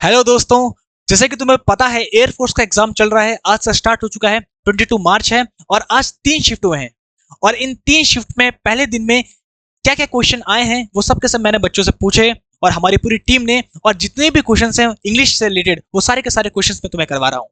Hello दोस्तों, जैसे कि तुम्हें पता है एयरफोर्स का एग्जाम चल रहा है। आज से स्टार्ट हो चुका है, 22 मार्च है और आज 3 शिफ्ट हुए हैं। और इन 3 शिफ्ट में पहले दिन में क्या क्या क्वेश्चन आए हैं वो सब के सब मैंने बच्चों से पूछे और हमारी पूरी टीम ने, और जितने भी क्वेश्चन हैं इंग्लिश से रिलेटेड वो सारे के सारे क्वेश्चन मैं तुम्हें करवा रहा हूँ।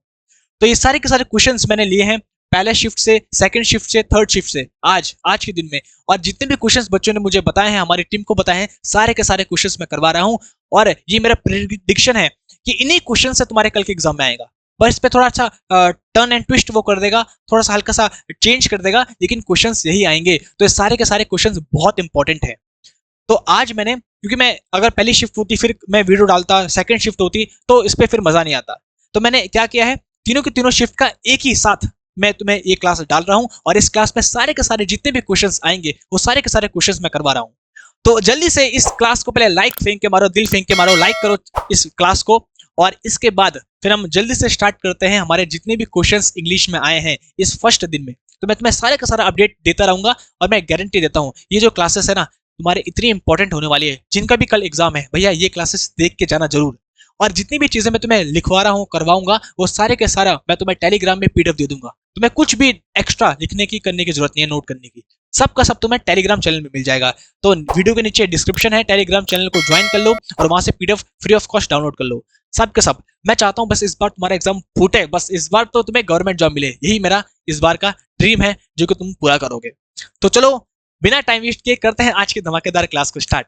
तो ये सारे के सारे क्वेश्चंस मैंने लिए हैं पहले शिफ्ट से, सेकंड शिफ्ट से, थर्ड शिफ्ट से, आज के दिन में। और जितने भी क्वेश्चंस बच्चों ने मुझे बताए हैं, हमारी टीम को बताए हैं, सारे के सारे क्वेश्चंस मैं करवा रहा हूं। और ये मेरा प्रेडिक्शन है कि इन्हीं क्वेश्चन से तुम्हारे कल के एग्जाम में आएगा। पर इस पे थोड़ा सा टर्न एंड ट्विस्ट वो कर देगा, थोड़ा सा हल्का सा चेंज कर देगा, लेकिन क्वेश्चंस यही आएंगे। तो ये सारे के सारे क्वेश्चंस बहुत इंपॉर्टेंट है। तो आज मैंने, क्योंकि मैं अगर पहली शिफ्ट होती फिर मैं वीडियो डालता, सेकंड शिफ्ट होती तो इस पे फिर मजा नहीं आता। तो मैंने क्या किया है, तीनों के तीनों शिफ्ट का एक ही साथ मैं तुम्हें ये क्लास डाल रहा हूं। और इस क्लास में सारे के सारे जितने भी क्वेश्चंस आएंगे वो सारे के सारे क्वेश्चंस मैं करवा रहा हूं। तो जल्दी से इस क्लास को पहले लाइक फेंक के मारो, दिल फेंक के मारो, लाइक करो इस क्लास को। और इसके बाद फिर हम जल्दी से स्टार्ट करते हैं हमारे जितने भी क्वेश्चंस इंग्लिश में आए हैं इस फर्स्ट दिन में। तो मैं तुम्हें सारे का सारा अपडेट देता रहूंगा और मैं गारंटी देता हूं ये जो क्लासेस है ना तुम्हारे इतनी इंपॉर्टेंट होने वाली है। जिनका भी कल एग्जाम है भैया ये क्लासेस देख के जाना जरूर। और जितनी भी चीजें मैं तुम्हें लिखवा रहा हूँ, करवाऊंगा, वो सारे के सारा मैं तुम्हें टेलीग्राम में पीडीएफ दे दूंगा। तुम्हें कुछ भी एक्स्ट्रा लिखने की, करने की जरूरत नहीं है, नोट करने की। सब का सब तुम्हें टेलीग्राम चैनल में मिल जाएगा। तो वीडियो के नीचे डिस्क्रिप्शन है, टेलीग्राम चैनल को ज्वाइन कर लो और वहां से PDF free of cost download कर लो। सब के सब मैं चाहता हूँ बस इस बार तुम्हारा एग्जाम फूटे, बस इस बार तो तुम्हें गवर्नमेंट जॉब मिले। यही मेरा इस बार का ड्रीम है जो कि तुम पूरा करोगे। तो चलो बिना टाइम वेस्ट किए करते हैं आज की धमाकेदार क्लास को स्टार्ट।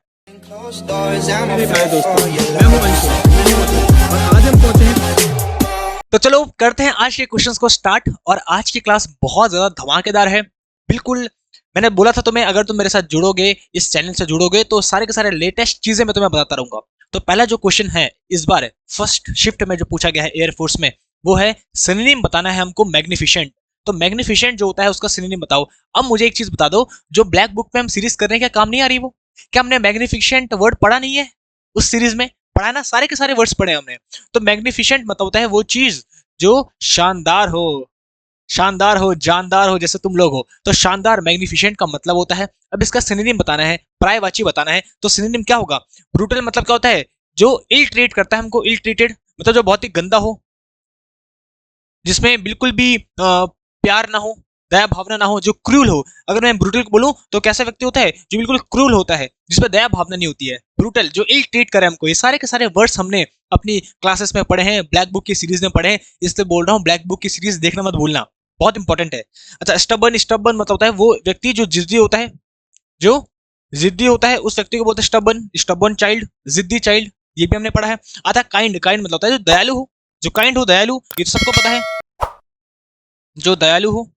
तो चलो करते हैं आज के क्वेश्चंस को स्टार्ट। और आज की क्लास बहुत ज्यादा धमाकेदार है। बिल्कुल मैंने बोला था तुम्हें, अगर तुम मेरे साथ जुड़ोगे, इस चैनल से जुड़ोगे, तो सारे के सारे लेटेस्ट चीजें मैं तुम्हें बताता रहूंगा। तो पहला जो क्वेश्चन है इस बार फर्स्ट शिफ्ट में जो पूछा गया है एयरफोर्स में, वो है सिनोनिम बताना है हमको मैग्निफिसेंट। तो मैग्निफिसेंट जो होता है उसका सिनोनिम बताओ। अब मुझे एक चीज बता दो, जो ब्लैक बुक में हम सीरीज कर रहे हैं क्या काम नहीं आ रही वो? क्या हमने मैग्निफिसेंट वर्ड पढ़ा नहीं है उस सीरीज में? पढ़ा ना, सारे के सारे वर्ड्स पढ़े हमने। तो मैग्निफिसेंट मतलब होता है वो चीज जो शानदार हो, शानदार हो, जानदार हो, जैसे तुम लोग हो। तो शानदार, मैग्निफिसेंट का मतलब होता है। अब इसका सिनोनिम बताना है, पर्यायवाची बताना है। तो सिनोनिम क्या होगा? ब्रूटल मतलब क्या होता है? जो इल ट्रीट करता है हमको, इल ट्रीटेड मतलब जो बहुत ही गंदा हो, जिसमें बिल्कुल भी प्यार ना हो, दया भावना ना हो, जो क्रूल हो। अगर मैं ब्रूटल को बोलूं तो कैसा व्यक्ति होता है? जो बिल्कुल क्रूल होता है, जिसमें दया भावना नहीं होती है। ब्रूटल, जो इल ट्रीट करे हमको। ये सारे के सारे वर्ड्स हमने अपनी क्लासेस में पढ़े हैं, ब्लैक बुक की सीरीज में पढ़े हैं। इसलिए बोल रहा हूँ ब्लैक बुक की सीरीज देखना मत भूलना, बहुत इंपॉर्टेंट है। अच्छा, स्टबर्न, स्टबर्न मतलब होता है वो व्यक्ति जो जिद्दी होता है, जो जिद्दी होता है उस व्यक्ति को बोलते हैं स्टबर्न। स्टबर्न चाइल्ड, जिद्दी चाइल्ड, ये भी हमने पढ़ा है। आता काइंड, काइंड मतलब होता है जो दयालु हो, जो काइंड हो, दयालु, ये तो सबको पता है। जो दयालु हो,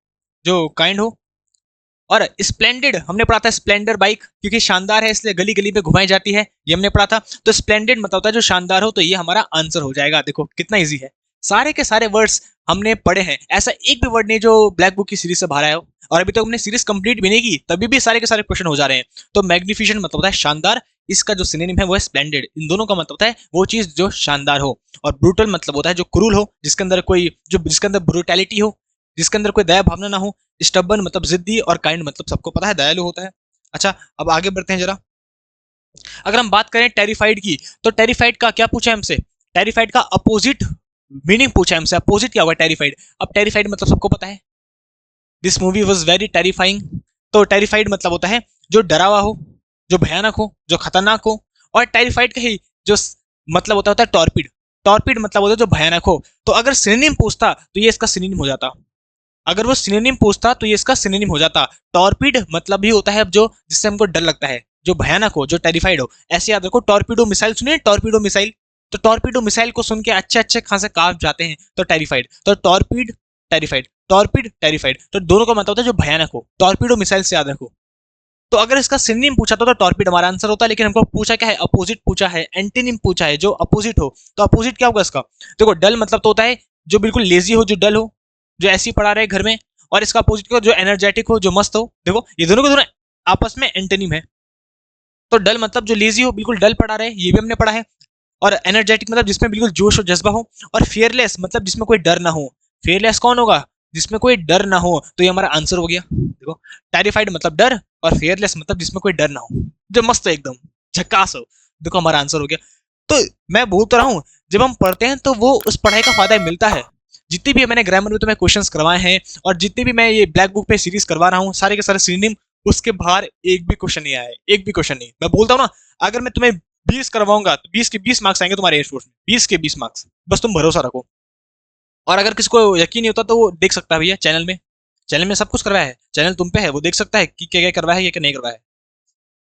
जो काइंड हो। और स्प्लेंडेड हमने पढ़ा था, स्प्लेंडर बाइक, क्योंकि शानदार है इसलिए गली गली में घुमाई जाती है, ये हमने पढ़ा था। तो स्प्लेंडेड मतलब होता है जो शानदार हो। तो ये हमारा आंसर हो जाएगा। देखो कितना इजी है, सारे के सारे वर्ड्स हमने पढ़े हैं। ऐसा एक भी वर्ड नहीं जो ब्लैक बुक की सीरीज से बाहर आया हो। और अभी तक हमने सीरीज कंप्लीट भी नहीं की, तभी भी सारे के सारे क्वेश्चन हो जा रहे हैं। तो मैग्निफिसेंट मतलब होता है शानदार, इसका जो सिनोनिम है वो है स्प्लेंडेड। इन दोनों का मतलब होता है वो चीज जो शानदार हो। और ब्रूटल मतलब होता है जो क्रूल हो, जिसके अंदर कोई, जो जिसके अंदर ब्रूटैलिटी हो, जिसके अंदर कोई दया भावना ना हो। स्टबर्न मतलब जिद्दी, और काइंड मतलब सबको पता है दयालु होता है। अच्छा, अब आगे बढ़ते हैं जरा। अगर हम बात करें टेरिफाइड की, तो टेरिफाइड का क्या पूछा है हमसे? टेरिफाइड का अपोजिट मीनिंग पूछा है हमसे। अपोजिट क्या होगा टेरिफाइड? अब टेरिफाइड मतलब सबको पता है, this movie was very terrifying. तो टेरिफाइड मतलब होता है जो डरा हुआ हो, जो भयानक हो, जो खतरनाक हो। और टेरिफाइड का ही जो मतलब होता है टॉर्पिड। टॉर्पिड मतलब होता है जो भयानक हो। तो अगर सिनोनिम पूछता तो ये इसका सिनोनिम हो जाता। अगर वो सिनोनिम पूछता तो ये इसका सिनोनिम हो जाता। टॉर्पिड मतलब ही होता है जो जिससे हमको डर लगता है, जो भयानक हो, जो टेरिफाइड हो। ऐसे याद रखो, टॉर्पीडो मिसाइल सुनिए, टॉर्पीडो मिसाइल। तो टॉर्पीडो मिसाइल को सुन के अच्छे अच्छे खासे कांप जाते हैं, तो टेरिफाइड। तो टॉर्पिड, टेरिफाइड, टॉर्पिड, टेरिफाइड, तो दोनों का मतलब होता है जो भयानक हो। टॉर्पीडो मिसाइल से याद रखो। तो अगर इसका सिनोनिम पूछा तो टॉर्पिड हमारा आंसर होता है। लेकिन हमको पूछा क्या है? अपोजिट पूछा है, एंटीनिम पूछा है, जो अपोजिट हो। तो अपोजिट क्या होगा इसका? देखो, डल मतलब तो होता है जो बिल्कुल लेजी हो, जो डल हो, जो ऐसे ही पड़ा रहे घर में। और इसका अपोजिट को जो एनर्जेटिक हो, जो मस्त हो। देखो ये दोनों के दोनों आपस में एंटोनिम है। तो डल मतलब जो लेजी हो, बिल्कुल डल पड़ा रहे, ये भी हमने पढ़ा है। और एनर्जेटिक मतलब जिसमें बिल्कुल जोश और जज्बा हो। और फियरलेस मतलब जिसमें कोई डर ना हो। फियरलेस कौन होगा? जिसमें कोई डर ना हो। तो ये हमारा आंसर हो गया। देखो, टेरिफाइड मतलब डर, और फियरलेस मतलब जिसमें कोई डर ना हो, जो मस्त हो, एकदम झकास हो। देखो हमारा आंसर हो गया। तो मैं बोल तो रहा हूँ, जब हम पढ़ते हैं तो वो उस पढ़ाई का फायदा मिलता है। जितनी भी मैंने ग्रामर में तुम्हें क्वेश्चंस करवाए हैं और जितने भी मैं ये ब्लैक बुक पे सीरीज करवा रहा हूँ, सारे के सारे सिनोनिम, उसके बाहर एक भी क्वेश्चन नहीं आया है, एक भी क्वेश्चन नहीं। मैं बोलता हूँ ना, अगर मैं तुम्हें 20 करवाऊंगा तो 20 के 20 मार्क्स आएंगे तुम्हारे एयरफोर्स में, 20 के 20 मार्क्स, बस तुम भरोसा रखो। और अगर किसी को यकीन नहीं होता तो वो देख सकता है भैया चैनल में, चैनल में सब कुछ करवाया है, चैनल तुम पे है, वो देख सकता है कि क्या क्या करवाया है या क्या नहीं करवाया है।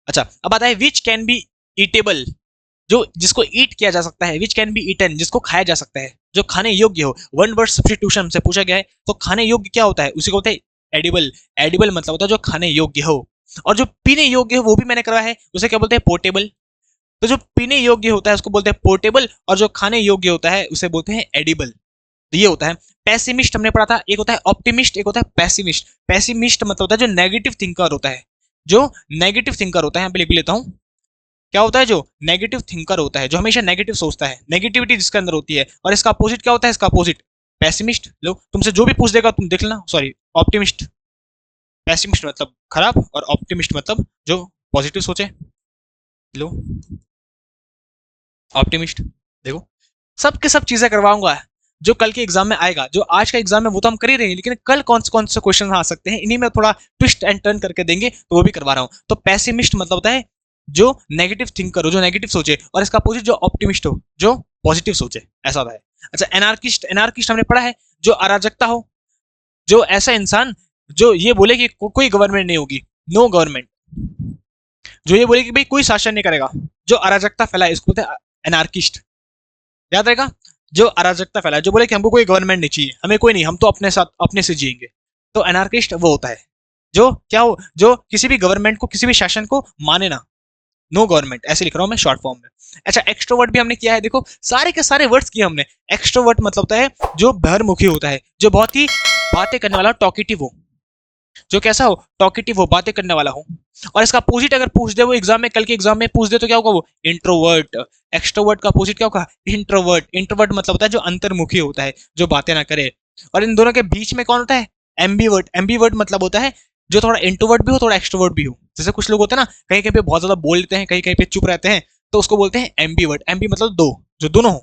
अच्छा, अब आता है विच कैन बी ईटेबल, जो जिसको ईट किया जा सकता है, विच कैन बी ईटन, जिसको खाया जा सकता है, जो खाने योग्य हो। वन वर्ड सब्स्टिट्यूशन से पूछा गया है, तो खाने योग्य क्या होता है, उसी को होता है एडिबल। एडिबल मतलब होता है जो खाने योग्य हो। और जो पीने योग्य हो वो भी मैंने करवाया है, उसे क्या बोलते हैं, पोर्टेबल। तो जो पीने योग्य होता है उसको बोलते हैं पोर्टेबल, और जो खाने योग्य होता है उसे बोलते हैं एडिबल। तो ये होता है पैसिमिस्ट, हमने पढ़ा था। एक होता है ऑप्टिमिस्ट, एक होता है पैसिमिस्ट। पैसिमिस्ट मतलब होता है जो नेगेटिव थिंकर होता है, जो नेगेटिव थिंकर होता है, यहाँ पे लिख भी लेता हूँ। क्या होता है, जो नेगेटिव थिंकर होता है, जो हमेशा नेगेटिव सोचता है, नेगेटिविटी जिसके अंदर होती है। और इसका अपोजिट क्या होता है, इसका अपोजिट पैसिमिस्ट। लो तुमसे जो भी पूछ देगा तुम देख लेना, सॉरी ऑप्टिमिस्ट। पैसिमिस्ट मतलब खराब, और ऑप्टिमिस्ट मतलब जो पॉजिटिव सोचे। लो ऑप्टिमिस्ट, देखो सब के सब चीजें करवाऊंगा जो कल के एग्जाम में आएगा। जो आज का एग्जाम है वो तो हम कर ही रहे हैं, लेकिन कल कौन से क्वेश्चन आ सकते हैं, इन्हीं में थोड़ा ट्विस्ट एंड टर्न करके देंगे, तो वो भी करवा रहा हूँ। तो पैसिमिस्ट मतलब होता है जो नेगेटिव थिंकर हो, जो नेगेटिव सोचे, और इसका अपोजिट जो ऑप्टिमिस्ट हो, जो पॉजिटिव सोचे, ऐसा होता है। अच्छा, एनार्किस्ट, एनार्किस्ट हमने पढ़ा है, जो अराजकता हो, जो ऐसा इंसान जो ये बोले कि कोई गवर्नमेंट नहीं होगी, नो गवर्नमेंट, जो ये बोले कि भाई कोई शासन नहीं करेगा, जो अराजकता फैलाए, इसको बोलते हैं एनार्किस्ट। याद रहेगा, जो अराजकता फैलाए, जो बोले कि हमको कोई गवर्नमेंट नहीं चाहिए, हमें कोई नहीं, हम तो अपने साथ अपने से जिएंगे, तो एनार्किस्ट वो होता है जो क्या हो, जो किसी भी गवर्नमेंट को, किसी भी शासन को माने ना, नो गवर्नमेंट, ऐसे लिख रहा हूं मैं शॉर्ट फॉर्म में। अच्छा, एक्सट्रोवर्ट भी हमने किया है, देखो सारे के सारे वर्ड्स किए हमने। एक्सट्रोवर्ट मतलब होता है जो बहिर्मुखी होता है, जो बहुत ही बातें करने वाला, टॉकेटिव हो, जो कैसा हो, टॉकेटिव हो, बातें करने वाला हो। और इसका अपोजिट अगर पूछ दे वो एग्जाम में, कल के एग्जाम में पूछ दे, तो क्या होगा, वो इंट्रोवर्ट। एक्सट्रोवर्ट का अपोजिट क्या होगा, इंट्रोवर्ट। इंट्रोवर्ट मतलब होता है जो अंतर्मुखी होता है, जो बातें ना करे। और इन दोनों के बीच में कौन होता है, एम्बीवर्ट। एम्बीवर्ट मतलब होता है जो थोड़ा इंट्रोवर्ट भी हो, थोड़ा एक्सट्रोवर्ट भी हो। जैसे कुछ लोग होते हैं ना, कहीं कहीं पे बहुत ज्यादा बोल लेते हैं, कहीं कहीं पे चुप रहते हैं, तो उसको बोलते हैं एम्बीवर्ट। एम्बी मतलब दो, जो दोनों हो,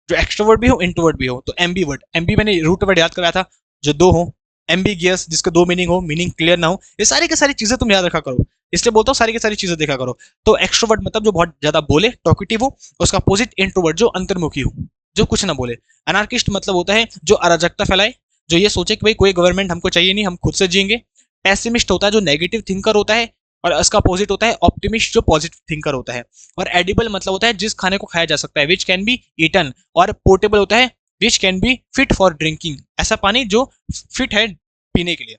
जो एक्सट्रोवर्ट भी हो, इंट्रोवर्ट भी हो, तो एम्बीवर्ट। एम्बी मैंने रूट वर्ड याद कराया था, जो दो हो। एम्बिगियस, जिसके दो मीनिंग हो, मीनिंग क्लियर ना हो, ये सारी की सारी चीजें तुम याद रखा करो, इसलिए बोलता हूँ सारी की सारी चीजें देखा करो। तो एक्सट्रोवर्ट मतलब जो बहुत ज्यादा बोले, टॉकेटिव हो, उसका अपोजिट इंट्रोवर्ट, जो अंतर्मुखी हो, जो कुछ ना बोले। अनार्किस्ट मतलब होता है जो अराजकता फैलाए, जो ये सोचे कि भाई कोई गवर्नमेंट हमको चाहिए नहीं, हम खुद से जिएंगे। पैसिमिस्ट होता है जो नेगेटिव थिंकर होता है, और इसका अपोजिट होता है ऑप्टिमिस्ट, जो पॉजिटिव थिंकर होता है। और एडिबल मतलब होता है जिस खाने को खाया जा सकता है, विच कैन बी ईटन। और पोर्टेबल होता है which can be fit for drinking, ऐसा पानी जो फिट है पीने के लिए।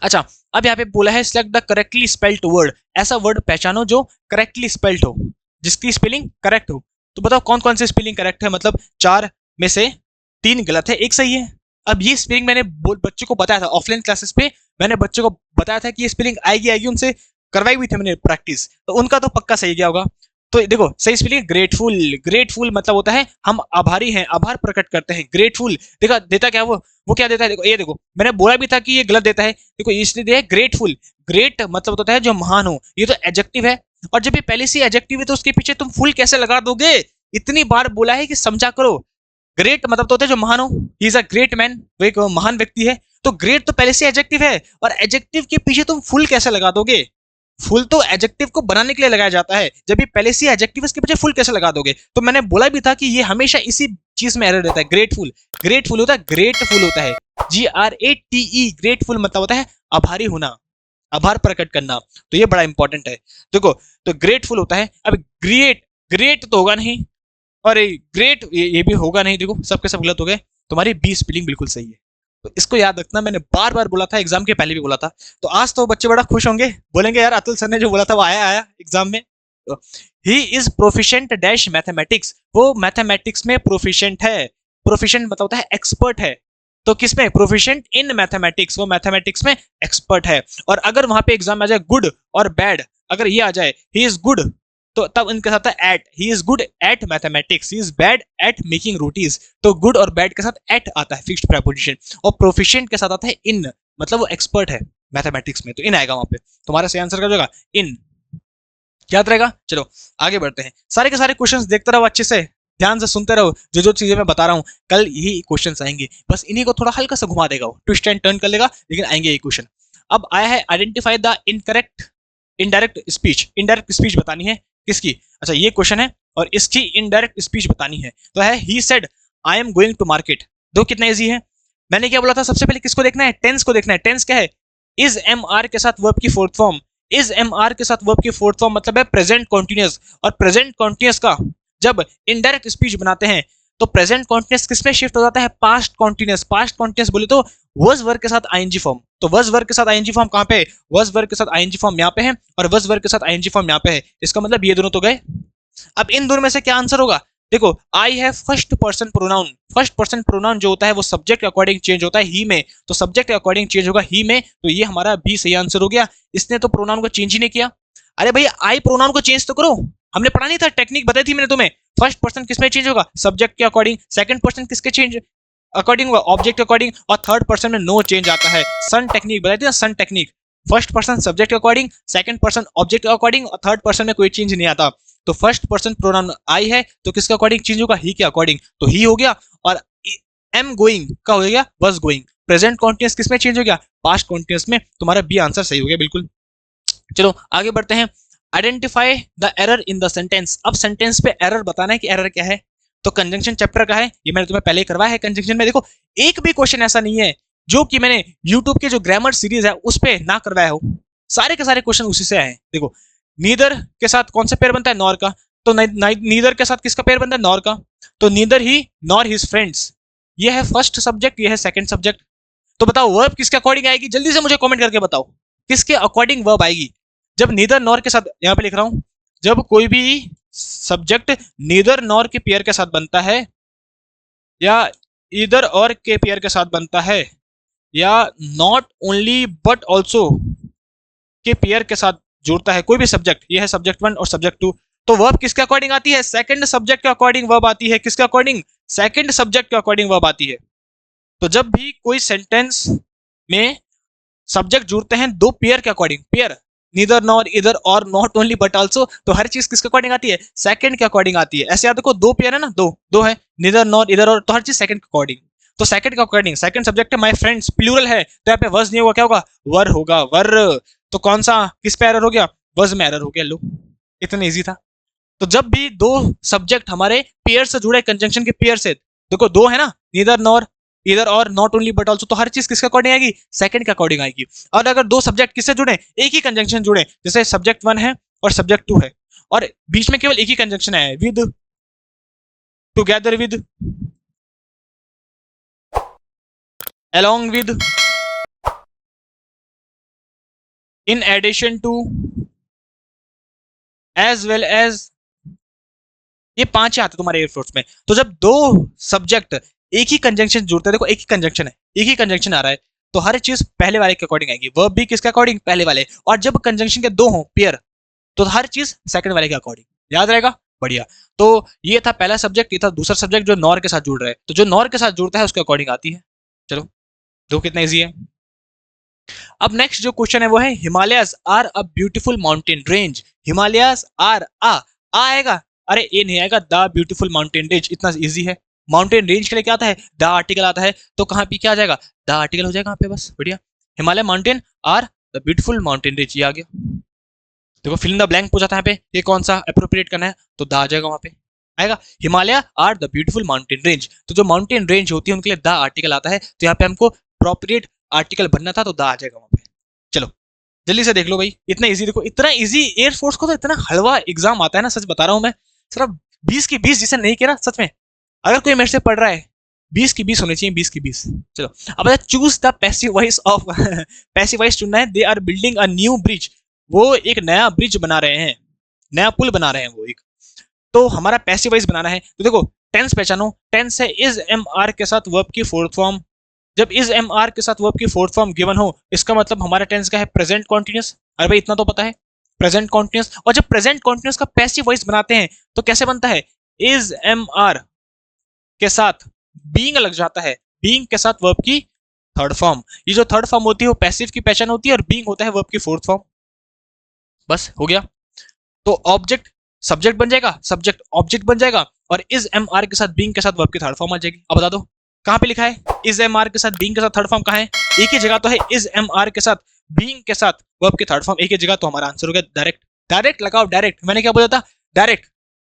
अच्छा, अब यहाँ पे बोला है select the correctly spelled word, ऐसा वर्ड पहचानो जो करेक्टली स्पेल्ड हो, जिसकी स्पेलिंग करेक्ट हो। तो बताओ कौन कौन से स्पेलिंग करेक्ट है, मतलब 4 में से 3 गलत है, एक सही है। अब ये स्पेलिंग मैंने बच्चों को बताया था ऑफलाइन क्लासेस पे, मैंने बच्चों को बताया था कि ये स्पेलिंग आएगी आएगी, उनसे करवाई हुई थी मैंने प्रैक्टिस, तो उनका तो पक्का सही गया होगा। तो देखो सही स्पेलिंग ग्रेटफुल। ग्रेटफुल मतलब होता है हम आभारी हैं, आभार प्रकट करते हैं। ग्रेटफुल देखा देता क्या वो क्या देता है, देखो ये देखो, मैंने बोला भी था कि ये गलत देता है, देखो इसलिए दिया है ग्रेटफुल। ग्रेट मतलब होता है जो महान हो, ये तो एडजेक्टिव है, और जब ये पहले से एडजेक्टिव है तो उसके पीछे तुम फुल कैसे लगा दोगे, इतनी बार बोला है कि समझा करो। ग्रेट मतलब तो होता है जो महान हो, he is a great man, वो एक महान व्यक्ति है, तो ग्रेट तो पहले से एडजेक्टिव है, और एडजेक्टिव के पीछे तुम फुल कैसे लगा दोगे। फुल तो एडजेक्टिव को बनाने के लिए लगाया जाता है, जब ये पहले से एडजेक्टिव इसके पीछे फुल कैसे लगा दोगे। तो मैंने बोला भी था कि ये हमेशा इसी चीज में एरर रहता है। ग्रेटफुल, ग्रेटफुल होता है, ग्रेटफुल होता है GRATE। ग्रेटफुल मतलब होता है आभारी होना, आभार प्रकट करना, तो ये बड़ा इंपॉर्टेंट है। देखो तो ग्रेटफुल होता है। अब ग्रेट, ग्रेट तो होगा नहीं, और ग्रेट ये भी होगा नहीं, देखो सबके सब गलत हो गए, तुम्हारी बी स्पेलिंग बिल्कुल सही है। तो इसको याद रखना, मैंने बार बार बोला था, एग्जाम के पहले भी बोला था। तो आज तो बच्चे बड़ा खुश होंगे, बोलेंगे यार अतुल सर ने जो बोला था वो आया आया एग्जाम में। He is proficient dash mathematics, वो मैथमेटिक्स में प्रोफिशिएंट है। प्रोफिशिएंट मतलब होता है एक्सपर्ट है, तो किसमें, प्रोफिशिएंट इन मैथमेटिक्स, वो मैथमेटिक्स में एक्सपर्ट है। और अगर वहां पे एग्जाम में आ जाए गुड और बैड, अगर ये आ जाए ही इज गुड, तो तब इनके साथ है at, he is good at mathematics, he is bad at making rotis, तो गुड और बैड के साथ एट आता है फिक्स्ड प्रीपोजिशन। और प्रोफिशिएंट के साथ आता है इन, मतलब वो एक्सपर्ट है मैथमेटिक्स में, तो इन आएगा वहां पे, तुम्हारा सही आंसर क्या हो जाएगा, इन। याद रहेगा। चलो आगे बढ़ते हैं, सारे के सारे क्वेश्चंस देखते रहो, अच्छे से ध्यान से सुनते रहो, जो जो चीजें मैं बता रहा हूँ कल यही क्वेश्चंस आएंगे, बस इन्हीं को थोड़ा हल्का सा घुमा देगा, ट्विस्ट एंड टर्न कर लेगा, लेकिन आएंगे ये क्वेश्चन। अब आया है identify the incorrect indirect speech. Indirect speech बतानी है किसकी? अच्छा ये क्वेश्चन है और इसकी इनडायरेक्ट स्पीच बतानी है। तो है he said I am going to market. दो कितना इजी है। मैंने क्या बोला था, सबसे पहले किसको देखना है? टेंस को देखना है। टेंस क्या है? इज एम आर के साथ वर्ब की fourth form. Is am are के साथ वर्ब की फोर्थ फॉर्म मतलब है प्रेजेंट कॉन्टिन्यूअस, और प्रेजेंट कॉन्टिन्यूअस का जब इनडायरेक्ट स्पीच बनाते हैं तो प्रेजेंट कॉन्टिन्यूअस किसमें शिफ्ट हो जाता है? Past continuous. पास्ट कॉन्टिन्यूअस बोले तो वॉज वर्ब के साथ आईएनजी फॉर्म। तो वॉज वर्ब के साथ आईएनजी फॉर्म कहां पे? वॉज वर्ब के साथ आईएनजी फॉर्म यहां पे है और वॉज वर्ब के साथ आईएनजी फॉर्म यहां पे है। इसका मतलब ये दोनों तो गए। अब इन दोनों में से क्या आंसर होगा? देखो आई है first person pronoun. First person pronoun जो होता है वो सब्जेक्ट के अकॉर्डिंग चेंज होता है ही में, तो सब्जेक्ट के अकॉर्डिंग चेंज होगा ही में, तो ये हमारा बी सही आंसर हो गया। इसने तो प्रोनाउन को चेंज ही नहीं किया। अरे भाई आई प्रोनाउन को चेंज तो करो, हमने पढ़ा नहीं था, टेक्निक बताई थी मैंने तुम्हें। फर्स्ट पर्सन किसमें चेंज होगा? सब्जेक्ट के अकॉर्डिंग। सेकंड पर्सन किसके चेंज अकॉर्डिंग होगा? ऑब्जेक्ट के अकॉर्डिंग। और थर्ड पर्सन में नो चेंज आता है। सन टेक्निक बताई थी ना, सन टेक्निक। फर्स्ट पर्सन सब्जेक्ट के अकॉर्डिंग, सेकंड पर्सन ऑब्जेक्ट के अकॉर्डिंग, और थर्ड पर्सन में कोई चेंज नहीं आता। तो फर्स्ट पर्सन प्रोनाउन आई है तो किसके अकॉर्डिंग चेंज होगा? ही के अकॉर्डिंग, तो ही हो गया। और एम गोइंग का हो गया वाज गोइंग। प्रेजेंट कॉन्टिन्यूअस किसमें चेंज हो गया? पास्ट कॉन्टिन्यूअस में। तुम्हारा बी आंसर सही हो गया बिल्कुल। चलो आगे बढ़ते हैं। Identify the error in the sentence. अब सेंटेंस पे एरर बताना है कि एरर क्या है। तो कंजंक्शन चैप्टर का है, ये मैंने तुम्हें पहले ही करवाया है। कंजंक्शन में देखो एक भी क्वेश्चन ऐसा नहीं है जो कि मैंने यूट्यूब के जो ग्रामर सीरीज है उस पे ना करवाया हो। सारे के सारे क्वेश्चन उसी से आए हैं। देखो नीदर के साथ कौन सा पेयर बनता है? नॉर का। तो नीदर के साथ किसका पेयर बनता है? नॉर का। तो नीदर ही नॉर हिज फ्रेंड्स, ये है फर्स्ट सब्जेक्ट, ये है सेकंड सब्जेक्ट। तो बताओ वर्ब किसके अकॉर्डिंग आएगी? जल्दी से मुझे कमेंट करके बताओ किसके अकॉर्डिंग वर्ब आएगी जब नीदर नॉर के साथ। यहां पे लिख रहा हूं, जब कोई भी सब्जेक्ट नीदर नॉर के पेयर के साथ बनता है, या इधर और के पेयर के साथ बनता है, या नॉट ओनली बट ऑल्सो के पेयर के साथ जुड़ता है कोई भी सब्जेक्ट, ये है सब्जेक्ट 1 और सब्जेक्ट 2, तो वर्ब किसके अकॉर्डिंग आती है? सेकंड सब्जेक्ट के अकॉर्डिंग वर्ब आती है। किसके अकॉर्डिंग? सेकंड सब्जेक्ट के अकॉर्डिंग वर्ब आती है। तो जब भी कोई सेंटेंस में सब्जेक्ट जुड़ते हैं दो पेयर के अकॉर्डिंग, पेयर नीदर नॉर इधर और नॉट ओनली बट आल्सो, तो हर चीज किसके अकॉर्डिंग आती है? सेकंड के अकॉर्डिंग आती है। ऐसे याद देखो दो पेयर है ना, दो दो है, नीदर नॉर इधर और, तो हर चीज सेकंड के अकॉर्डिंग। तो सेकंड के अकॉर्डिंग, सेकंड सब्जेक्ट है माय फ्रेंड्स, प्लूरल है तो यहाँ पे वर्स नहीं होगा, क्या होगा? वर होगा, वर। तो कौन सा किस पे एरर हो गया? वर्स में एरर हो गया। लो इतना इजी था। तो जब भी दो सब्जेक्ट हमारे पेयर से जुड़े, कंजंक्शन के पेयर से, देखो दो है ना, नीदर नॉर इधर और नॉट ओनली बट ऑल्सो, तो हर चीज किसके अकॉर्डिंग आएगी? सेकंड के अकॉर्डिंग आएगी। और अगर दो सब्जेक्ट किससे जुड़े? एक ही कंजंक्शन जुड़े, जैसे सब्जेक्ट 1 है और सब्जेक्ट 2 है, और बीच में केवल एक ही कंजंक्शन है, with, together with, along with, in addition to, as well as, ये पांच आते तुम्हारे एयरफोर्स में। तो जब दो सब्जेक्ट एक ही कंजंक्शन जुड़ते हैं, देखो एक ही कंजंक्शन है, एक ही कंजंक्शन आ रहा है, तो हर चीज पहले वाले के अकॉर्डिंग आएगी। वर्ब भी किसके अकॉर्डिंग? पहले वाले। और जब कंजंक्शन के दो हो पेयर, तो हर चीज सेकंड वाले के अकॉर्डिंग। याद रहेगा? बढ़िया। तो ये था पहला सब्जेक्ट, ये था दूसरा सब्जेक्ट जो नॉर के साथ जुड़ रहा है, तो जो नॉर के साथ जुड़ता है उसके अकॉर्डिंग आती है। चलो दो कितना इजी है। अब नेक्स्ट जो क्वेश्चन है वो है Himalayas are a beautiful mountain range. Himalayas are आ आएगा, अरे ए नहीं आएगा, द ब्यूटीफुल माउंटेन रेंज, इतना इजी है। माउंटेन रेंज के लिए क्या आता है? द आर्टिकल आता है, तो कहां पे क्या आ जाएगा? द आर्टिकल हो जाएगा यहाँ पे, बस बढ़िया। Himalaya mountain are the beautiful mountain range, ये आ गया। देखो फिल इन द ब्लैंक पूछा था यहाँ पे, ये कौन सा अप्रोप्रिएट करना है, तो द आ जाएगा वहां पे, आएगा Himalaya are the beautiful mountain range. तो जो माउंटेन रेंज होती है उनके लिए द आर्टिकल आता है, तो यहाँ पे हमको अप्रोप्रिएट आर्टिकल बनना था, तो द आ जाएगा वहां पे। चलो जल्दी से देख लो भाई, इतना इजी, देखो इतना इजी एयरफोर्स को तो इतना हलवा एग्जाम आता है ना, सच बता रहा हूं मैं। सिर्फ 20 की 20 जिसे नहीं किया ना, सच में अगर कोई मेरे से पढ़ रहा है 20 की 20 होने चाहिए, 20 की 20। चलो अब choose the passive voice of passive voice चुनना है। They are building a new bridge, वो एक नया ब्रिज बना रहे हैं, नया पुल बना रहे हैं वो एक। तो हमारा पैसिव वॉइस बनाना है, तो देखो टेंस पहचानो। टेंस है इज एम आर के साथ वर्ब की फोर्थ फॉर्म। जब इज एम आर के साथ वर्ब की फोर्थ फॉर्म गिवन हो, इसका मतलब हमारा टेंस का है प्रेजेंट कॉन्टिन्यूस। अरे भाई इतना तो पता है, प्रेजेंट कॉन्टिन्यूस। और जब प्रेजेंट कॉन्टिन्यूस का पैसिव वॉइस बनाते हैं तो कैसे बनता है? इज एम आर के साथ बीइंग लग जाता है, बीइंग के साथ वर्ब की थर्ड फॉर्म। ये जो थर्ड फॉर्म होती है वो पैसिव की पहचान होती है, और बीइंग होता है वर्ब की फोर्थ फॉर्म। बस हो गया। तो ऑब्जेक्ट सब्जेक्ट बन जाएगा, सब्जेक्ट ऑब्जेक्ट बन जाएगा, और इज एम आर के साथ बीइंग के साथ वर्ब की थर्ड फॉर्म आ जाएगी। अब बता दो कहां पे लिखा है इज एम आर के साथ बीइंग के साथ थर्ड फॉर्म कहां है? एक ही जगह तो है, इज एम आर के साथ बीइंग के साथ वर्ब की थर्ड फॉर्म एक ही जगह, तो हमारा आंसर हो गया डायरेक्ट। डायरेक्ट लगाओ, डायरेक्ट। मैंने क्या बोला था? डायरेक्ट।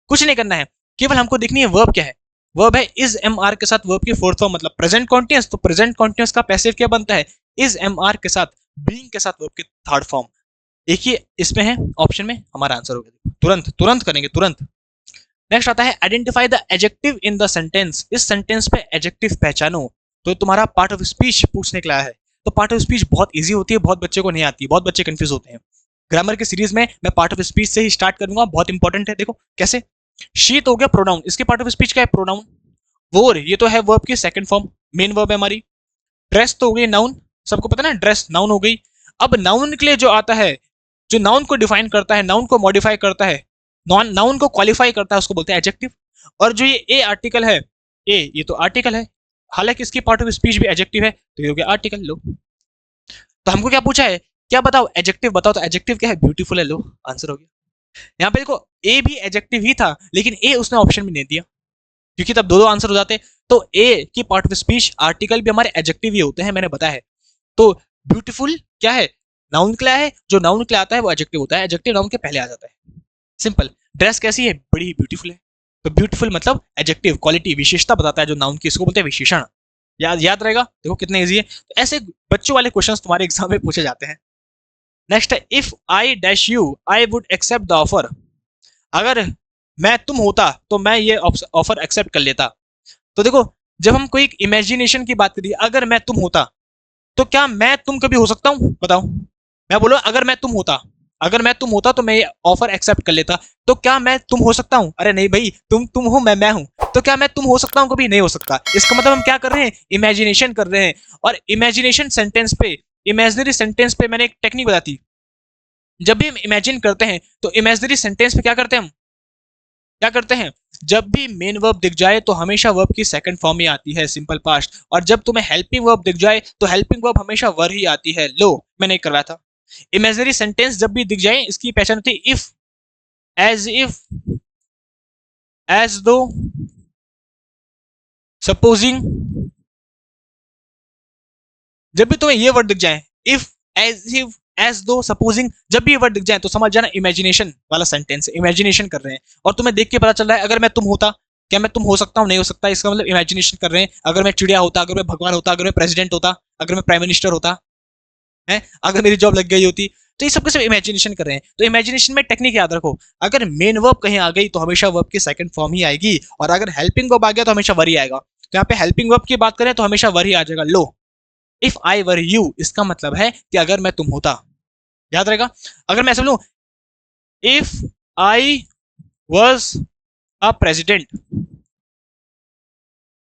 कुछ नहीं करना है, केवल हमको देखनी है वर्ब क्या है। वर्ब है इज एम आर के साथ वर्ब की फोर्थ फॉर्म मतलब प्रेजेंट कॉन्टिन्यूअस, तो प्रेजेंट कॉन्टिन्यूअस का पैसिव क्या बनता है? इज एम आर के साथ बीइंग के साथ वर्ब की थर्ड फॉर्म। एक ही इसमें है ऑप्शन में, हमारा आंसर हो गया। तुरंत तुरंत करेंगे, तुरंत। नेक्स्ट आता है identify the adjective in the sentence. इस सेंटेंस पे एडजेक्टिव पहचानो। तो तुम्हारा पार्ट ऑफ स्पीच पूछने के लिए आया है। तो पार्ट ऑफ स्पीच बहुत इजी होती है, बहुत बच्चे को नहीं आती, बहुत बच्चे कंफ्यूज होते हैं। ग्रामर की सीरीज में मैं पार्ट ऑफ स्पीच से ही स्टार्ट करूंगा, बहुत इंपॉर्टेंट है। देखो कैसे। शी तो हो गया प्रोनाउन, इसके पार्ट ऑफ स्पीच क्या है? प्रोनाउन। वोर ये तो है वर्ब की सेकंड फॉर्म, मेन वर्ब है हमारी। ड्रेस तो हो गई नाउन, सबको पता ना, ड्रेस नाउन हो गई। अब नाउन के लिए जो आता है, जो नाउन को डिफाइन करता है, नाउन को मॉडिफाई करता है, नाउन को क्वालिफाई करता है, उसको बोलते हैं एडजेक्टिव। और जो ये ए आर्टिकल है, ए ये तो आर्टिकल है, हालांकि इसकी पार्ट ऑफ स्पीच भी एडजेक्टिव है, तो ये हो गया आर्टिकल। लो, तो हमको क्या पूछा है? क्या बताओ? एडजेक्टिव बताओ। तो एडजेक्टिव क्या है? ब्यूटीफुल है। लो, आंसर हो गया। यहाँ पे देखो ए भी एडजेक्टिव ही था, लेकिन ए उसने ऑप्शन भी नहीं दिया, क्योंकि तब दो दो आंसर हो जाते। तो ए की पार्ट ऑफ स्पीच आर्टिकल भी हमारे एडजेक्टिव ही होते हैं, मैंने बताया है। तो ब्यूटीफुल क्या है? नाउन के लिए है, जो नाउन के लिए आता है वो एडजेक्टिव होता है, एडजेक्टिव नाउन के पहले आ जाता है। सिंपल। ड्रेस कैसी है? बड़ी ब्यूटीफुल है। तो ब्यूटीफुल मतलब एडजेक्टिव, क्वालिटी, विशेषता बताता है जो नाउन की, इसको बोलते हैं विशेषण। याद रहेगा। देखो कितने इजी है। तो ऐसे बच्चों वाले क्वेश्चंस तुम्हारे एग्जाम में पूछे जाते हैं। नेक्स्ट है if I dash you I would accept the offer. अगर मैं तुम होता तो मैं ये ऑफर एक्सेप्ट कर लेता। तो देखो, जब हम कोई इमेजिनेशन की बात करिए, अगर मैं तुम होता, तो क्या मैं तुम कभी हो सकता हूं? बताओ। मैं बोलो अगर मैं तुम होता, अगर मैं तुम होता तो मैं ये ऑफर एक्सेप्ट कर लेता। तो क्या मैं तुम हो सकता हूं? अरे नहीं भाई, तुम हो, मैं हूं। तो क्या मैं तुम हो सकता हूं? कभी नहीं हो सकता। इसका मतलब हम क्या कर रहे हैं? इमेजिनेशन कर रहे हैं। और इमेजिनेशन सेंटेंस पे, इमेजिनरी सेंटेंस पे मैंने एक टेक्निक बताती। जब भी हम इमेजिन करते हैं तो इमेजिनरी सेंटेंस पे क्या करते हैं? हम क्या करते हैं? जब भी मेन वर्ब दिख जाए तो हमेशा वर्ब की सेकंड फॉर्म ही आती है, सिंपल पास्ट। और जब तुम्हें हेल्पिंग वर्ब दिख जाए तो हेल्पिंग वर्ब हमेशा वर ही आती है। लो, मैंने करवाया था। इमेजिनरी सेंटेंस जब भी दिख जाए इसकी पहचान होती है इफ, इफ, एज दो, सपोजिंग। जब भी तुम्हें ये वर्ड दिख जाए, इफ, इफ, एज दो, सपोजिंग, जब भी ये वर्ड दिख जाए तो समझ जाना इमेजिनेशन वाला सेंटेंस है, इमेजिनेशन कर रहे हैं। और तुम्हें देख के पता चल रहा है अगर मैं तुम होता, क्या मैं तुम हो सकता हूँ? नहीं हो सकता। इसका मतलब इमेजिनेशन कर रहे हैं। अगर मैं चिड़िया होता, अगर मैं भगवान होता, अगर मैं प्रेसिडेंट होता, अगर मैं प्राइम मिनिस्टर होता है, अगर मेरी जॉब लग गई होती, तो ये सब सब इमेजिनेशन कर रहे हैं। तो इमेजिनेशन में टेक्निक याद रखो, अगर मेन वर्ब कहीं आ गई तो हमेशा वर्ब की सेकंड फॉर्म ही आएगी, और अगर हेल्पिंग वर्ब आ गया तो हमेशा वर ही आएगा। तो यहाँ पे हेल्पिंग वर्ब की बात करें तो हमेशा वर ही आ जाएगा। लो, इफ आई वर यू, इसका मतलब है कि अगर मैं तुम होता। याद रहेगा। अगर मैं ऐसे बोलूं, if I was a president,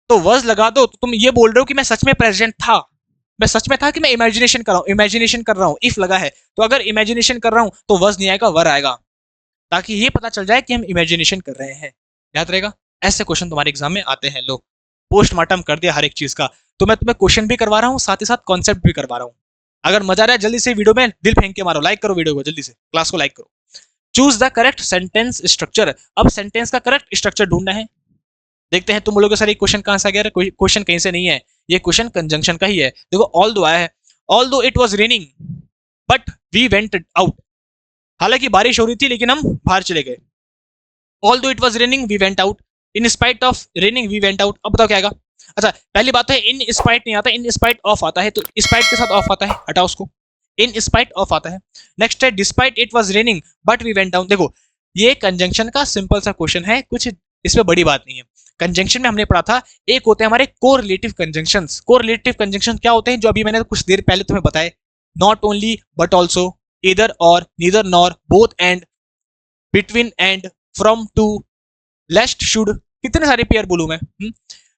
तो वॉज लगा दो तो तुम ये बोल रहे हो कि मैं सच में प्रेसिडेंट था। मैं सच में था कि मैं इमेजिनेशन कर रहा हूं, इमेजिनेशन कर रहा हूं। इफ लगा है तो अगर इमेजिनेशन कर रहा हूं तो वॉज नहीं आएगा, वर आएगा, ताकि ये पता चल जाए कि हम इमेजिनेशन कर रहे हैं। याद रहेगा। ऐसे क्वेश्चन तुम्हारे एग्जाम में आते हैं। लोग पोस्टमार्टम कर दिया हर एक चीज का। तो मैं तुम्हें क्वेश्चन भी करवा रहा हूँ, साथ ही साथ कॉन्सेप्ट भी करवा रहा हूँ। अगर मजा आ रहा है जल्दी से वीडियो में दिल फेंक के मारो, लाइक करो वीडियो को, जल्दी से क्लास को लाइक करो। Choose the correct sentence structure. अब सेंटेंस का करेक्ट स्ट्रक्चर ढूंढना है। देखते हैं तुम बोलोगे सर ये क्वेश्चन कहां से आ गया? क्वेश्चन कहीं से नहीं है, ये क्वेश्चन कंजंक्शन का ही है। देखो ऑल दो आया है, although it was raining but we went out. हालांकि बारिश हो रही थी लेकिन हम बाहर चले गए। Although it was raining we went out, in spite of raining we went out. अब बताओ क्या आएगा? अच्छा, पहली बात है इन स्पाइट नहीं आता, इन स्पाइट ऑफ आता है। तो स्पाइट के साथ ऑफ आता है, हटाओ उसको। इन स्पाइट ऑफ आता है। नेक्स्ट है despite it was raining but we went down. देखो ये कंजंक्शन का सिंपल सा क्वेश्चन है, कुछ इसमें बड़ी बात नहीं है। कंजंक्शन में हमने पढ़ा था, एक होते हैं हमारे कोरिलेटिव कंजंक्शंस। कोरिलेटिव कंजंक्शन क्या होते हैं? जो अभी मैंने कुछ देर पहले तुम्हें बताए। नॉट ओनली बट ऑल्सो, इधर और, neither nor, both and, between and, from to, lest should, कितने सारे पेयर बोलूं मैं।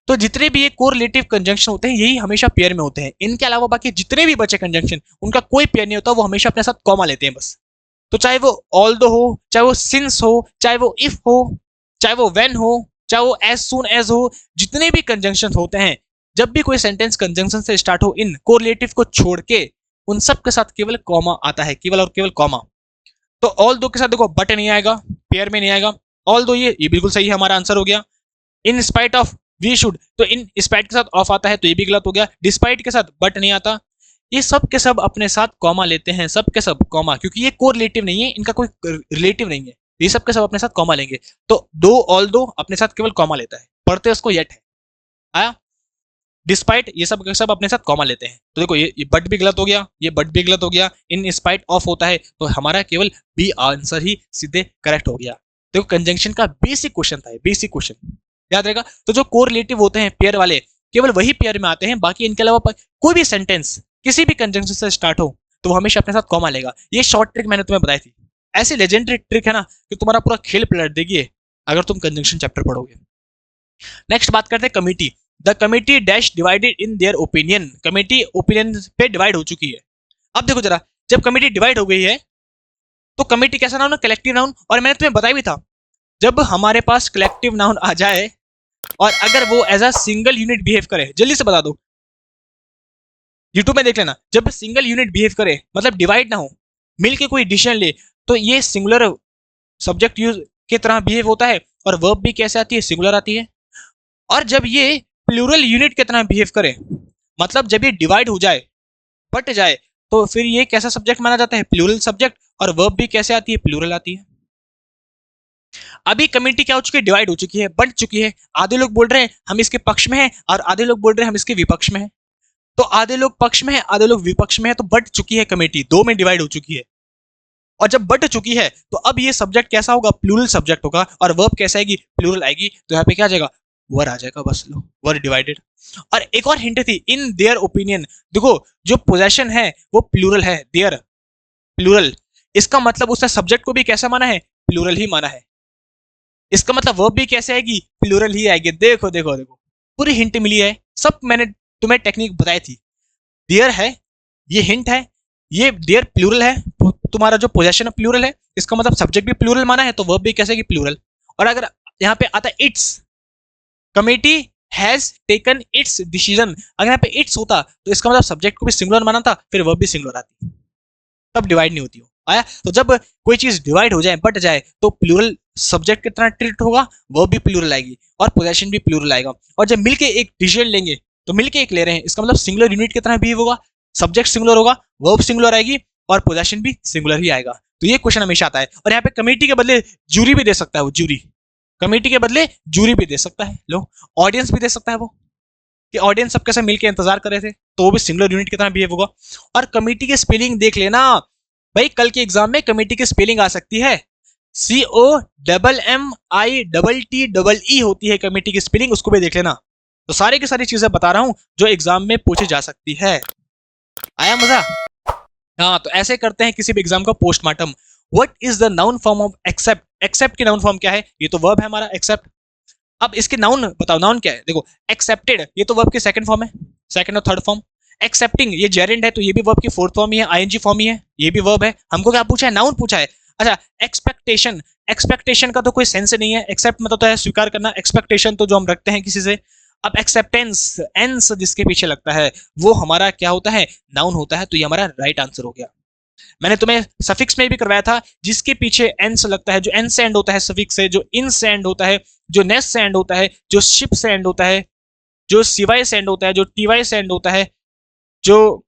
तो जितने भी ये कोरिलेटिव कंजंक्शन होते हैं यही हमेशा पेयर में होते हैं। इनके अलावा बाकी जितने भी बचे कंजंक्शन उनका कोई पेयर नहीं होता, वो हमेशा अपने साथ कॉमा लेते हैं बस। तो चाहे वो ऑल्दो हो, चाहे वो सिंस हो, चाहे वो इफ हो, चाहे वो व्हेन हो, चाहे वो एज सून एज हो, जितने भी कंजंक्शन होते हैं, जब भी कोई सेंटेंस कंजंक्शन से स्टार्ट हो, इन कोरिलेटिव को छोड़ के उन सब के साथ केवल कॉमा आता है, केवल और केवल कॉमा। तो ऑल दो के साथ देखो बट नहीं आएगा, पेयर में नहीं आएगा। ऑल दो ये बिल्कुल सही है, हमारा आंसर हो गया। In spite of we should, तो इन स्पाइट के साथ ऑफ आता है तो ये भी गलत हो गया। डिस्पाइट के साथ बट नहीं आता। ये सब के सब अपने साथ कॉमा लेते हैं, सब के सब कॉमा, क्योंकि ये कोरिलेटिव नहीं है, इनका कोई रिलेटिव नहीं है, ये सब के सब अपने साथ कॉमा लेंगे। तो दो ऑल दो अपने साथ केवल कॉमा लेता है, पढ़ते उसको येट है। आया? डिस्पाइट ये सब के सब अपने साथ कॉमा लेते हैं। तो देखो ये बट भी गलत हो गया, ये बट भी गलत हो गया। इन स्पाइट ऑफ होता है तो हमारा केवल बी आंसर ही सीधे करेक्ट हो गया। देखो कंजंक्शन का बेसिक क्वेश्चन था, बेसिक क्वेश्चन याद रहेगा। तो जो कोरिलेटिव होते हैं पेयर वाले, केवल वही पेयर में आते हैं, बाकी इनके अलावा कोई भी सेंटेंस किसी भी कंजंक्शन से स्टार्ट हो तो वो हमेशा अपने साथ कॉमा लेगा। ये शॉर्ट ट्रिक मैंने तुम्हें बताई थी, ऐसी लेजेंडरी ट्रिक है ना कि तुम्हारा पूरा खेल पलट देगी अगर तुम कंजंक्शन चैप्टर पढ़ोगे। नेक्स्ट बात करते हैं committee. The committee dash divided in their opinion, committee opinion पे डिवाइड हो चुकी है। अब देखो जरा, जब कमिटी डिवाइड हो गई है तो कमिटी कैसा नाउन है? Collective noun. और मैंने तुम्हें बताया भी था, जब हमारे पास कलेक्टिव नाउन आ जाए और अगर वो as a single unit behave करे, जल्दी से बता दो, यूट्यूब में देख लेना, जब सिंगल यूनिट बिहेव करे मतलब डिवाइड ना हो, मिलके कोई डिसीजन ले, तो ये सिंगुलर सब्जेक्ट यूज की तरह बिहेव होता है और वर्ब भी कैसे आती है? सिंगुलर आती है। और जब ये प्लूरल यूनिट की तरह बिहेव करे, मतलब जब ये डिवाइड हो जाए, बट जाए, तो फिर ये कैसा सब्जेक्ट माना जाता है? Plural subject. और वर्ब भी कैसे आती है? प्लूरल आती है। अभी कम्युनिटी क्या हो चुकी है? डिवाइड हो चुकी है, बंट चुकी है। आधे लोग बोल रहे हैं हम इसके पक्ष में हैं और आधे लोग बोल रहे हैं हम इसके विपक्ष में हैं। तो आधे लोग पक्ष में है, आधे लोग विपक्ष में है, तो बट चुकी है कमेटी, दो में डिवाइड हो चुकी है। और जब बट चुकी है तो अब ये सब्जेक्ट कैसा होगा? प्लूरल सब्जेक्ट होगा। और वर्ब कैसा आएगी? प्लूरल आएगी। तो यहाँ पे क्या आ जाएगा? वर आ जाएगा, बस लो, वर डिवाइडेड। और एक और हिंट थी, इन देयर ओपिनियन। देखो जो पोजेशन है वो प्लूरल है, देयर प्लूरल, इसका मतलब उसने सब्जेक्ट को भी कैसा माना है? प्लूरल ही माना है। इसका मतलब वर्ब भी कैसे आएगी? प्लूरल ही आएगी। देखो देखो देखो, पूरी हिंट मिली है, सब मैंने तुम्हें टेक्निक बताई थी। देयर है, ये हिंट है, ये देयर प्लूरल है, तुम्हारा जो पोजेशन है प्लूरल है, इसका मतलब सब्जेक्ट भी प्लूरल माना है, तो वर्ब भी कैसे की? प्लूरल। और अगर यहाँ पे आता है it's, committee has taken it's decision, अगर यहाँ पे इट्स होता तो इसका मतलब सब्जेक्ट को भी सिंगुलर माना था, फिर वर्ब भी सिंगुलर आती, तब डिवाइड नहीं होती हो। आया? तो जब कोई चीज डिवाइड हो जाए, बट जाए, तो प्लूरल सब्जेक्ट की तरह ट्रीट होगा, वर्ब भी प्लूरल आएगी और पोजेशन भी प्लूरल आएगा। और जब मिलके एक डिसीजन लेंगे, तो मिलके एक ले रहे हैं, इसका मतलब सिंगुलर यूनिट की तरह बिहेव होगा, सब्जेक्ट सिंगुलर होगा, वर्ब सिंगुलर आएगी और पोजेशन भी सिंगुलर ही आएगा। तो ये क्वेश्चन हमेशा आता है। और यहाँ पे कमेटी के बदले जूरी भी दे सकता है, वो जूरी, कमेटी के बदले जूरी भी दे सकता है, लो ऑडियंस भी दे सकता है वो, कि ऑडियंस सबके साथ मिलकर इंतजार कर रहे थे, तो वो भी सिंगुलर यूनिट की तरह बिहेव होगा। और कमेटी की स्पेलिंग देख लेना भाई, कल के एग्जाम में कमेटी की स्पेलिंग आ सकती है, COMMITTE होती है कमेटी की स्पेलिंग, उसको भी देख लेना। तो सारी की सारी चीजें बता रहा हूं जो एग्जाम में पूछी जा सकती है। आया मजा? हाँ, तो ऐसे करते हैं किसी भी एग्जाम का postmortem. What is the noun form of accept? Accept की नाउन फॉर्म क्या है? ये तो वर्ब है हमारा एक्सेप्ट। अब इसके नाउन बताओ, नाउन क्या है? देखो एक्सेप्टेड, ये तो वर्ब की सेकंड फॉर्म है, सेकंड और थर्ड फॉर्म। एक्सेप्टिंग, ये जेरेंड है तो ये भी वर्ब की फोर्थ फॉर्म ही है, आईएनजी फॉर्म ही है, ये भी वर्ब है। हमको क्या पूछा है? नाउन पूछा है। अच्छा, एक्सपेक्टेशन, एक्सपेक्टेशन का तो कोई सेंस नहीं है, एक्सेप्ट मतलब तो है स्वीकार करना, एक्सपेक्टेशन तो जो हम रखते हैं किसी से। अब एक्सेप्टेंस, एंस जिसके पीछे लगता है वो हमारा क्या होता है? नाउन होता है। तो ये हमारा राइट आंसर हो गया। मैंने तुम्हें सफिक्स में भी करवाया था, जिसके पीछे एंस लगता है, जो एन से एंड होता है सफिक्स से, जो इन से एंड होता है, जो नेस से एंड होता है, जो शिप से एंड होता है, जो सीवाई से एंड होता है, जो टीवाई से एंड होता है, जो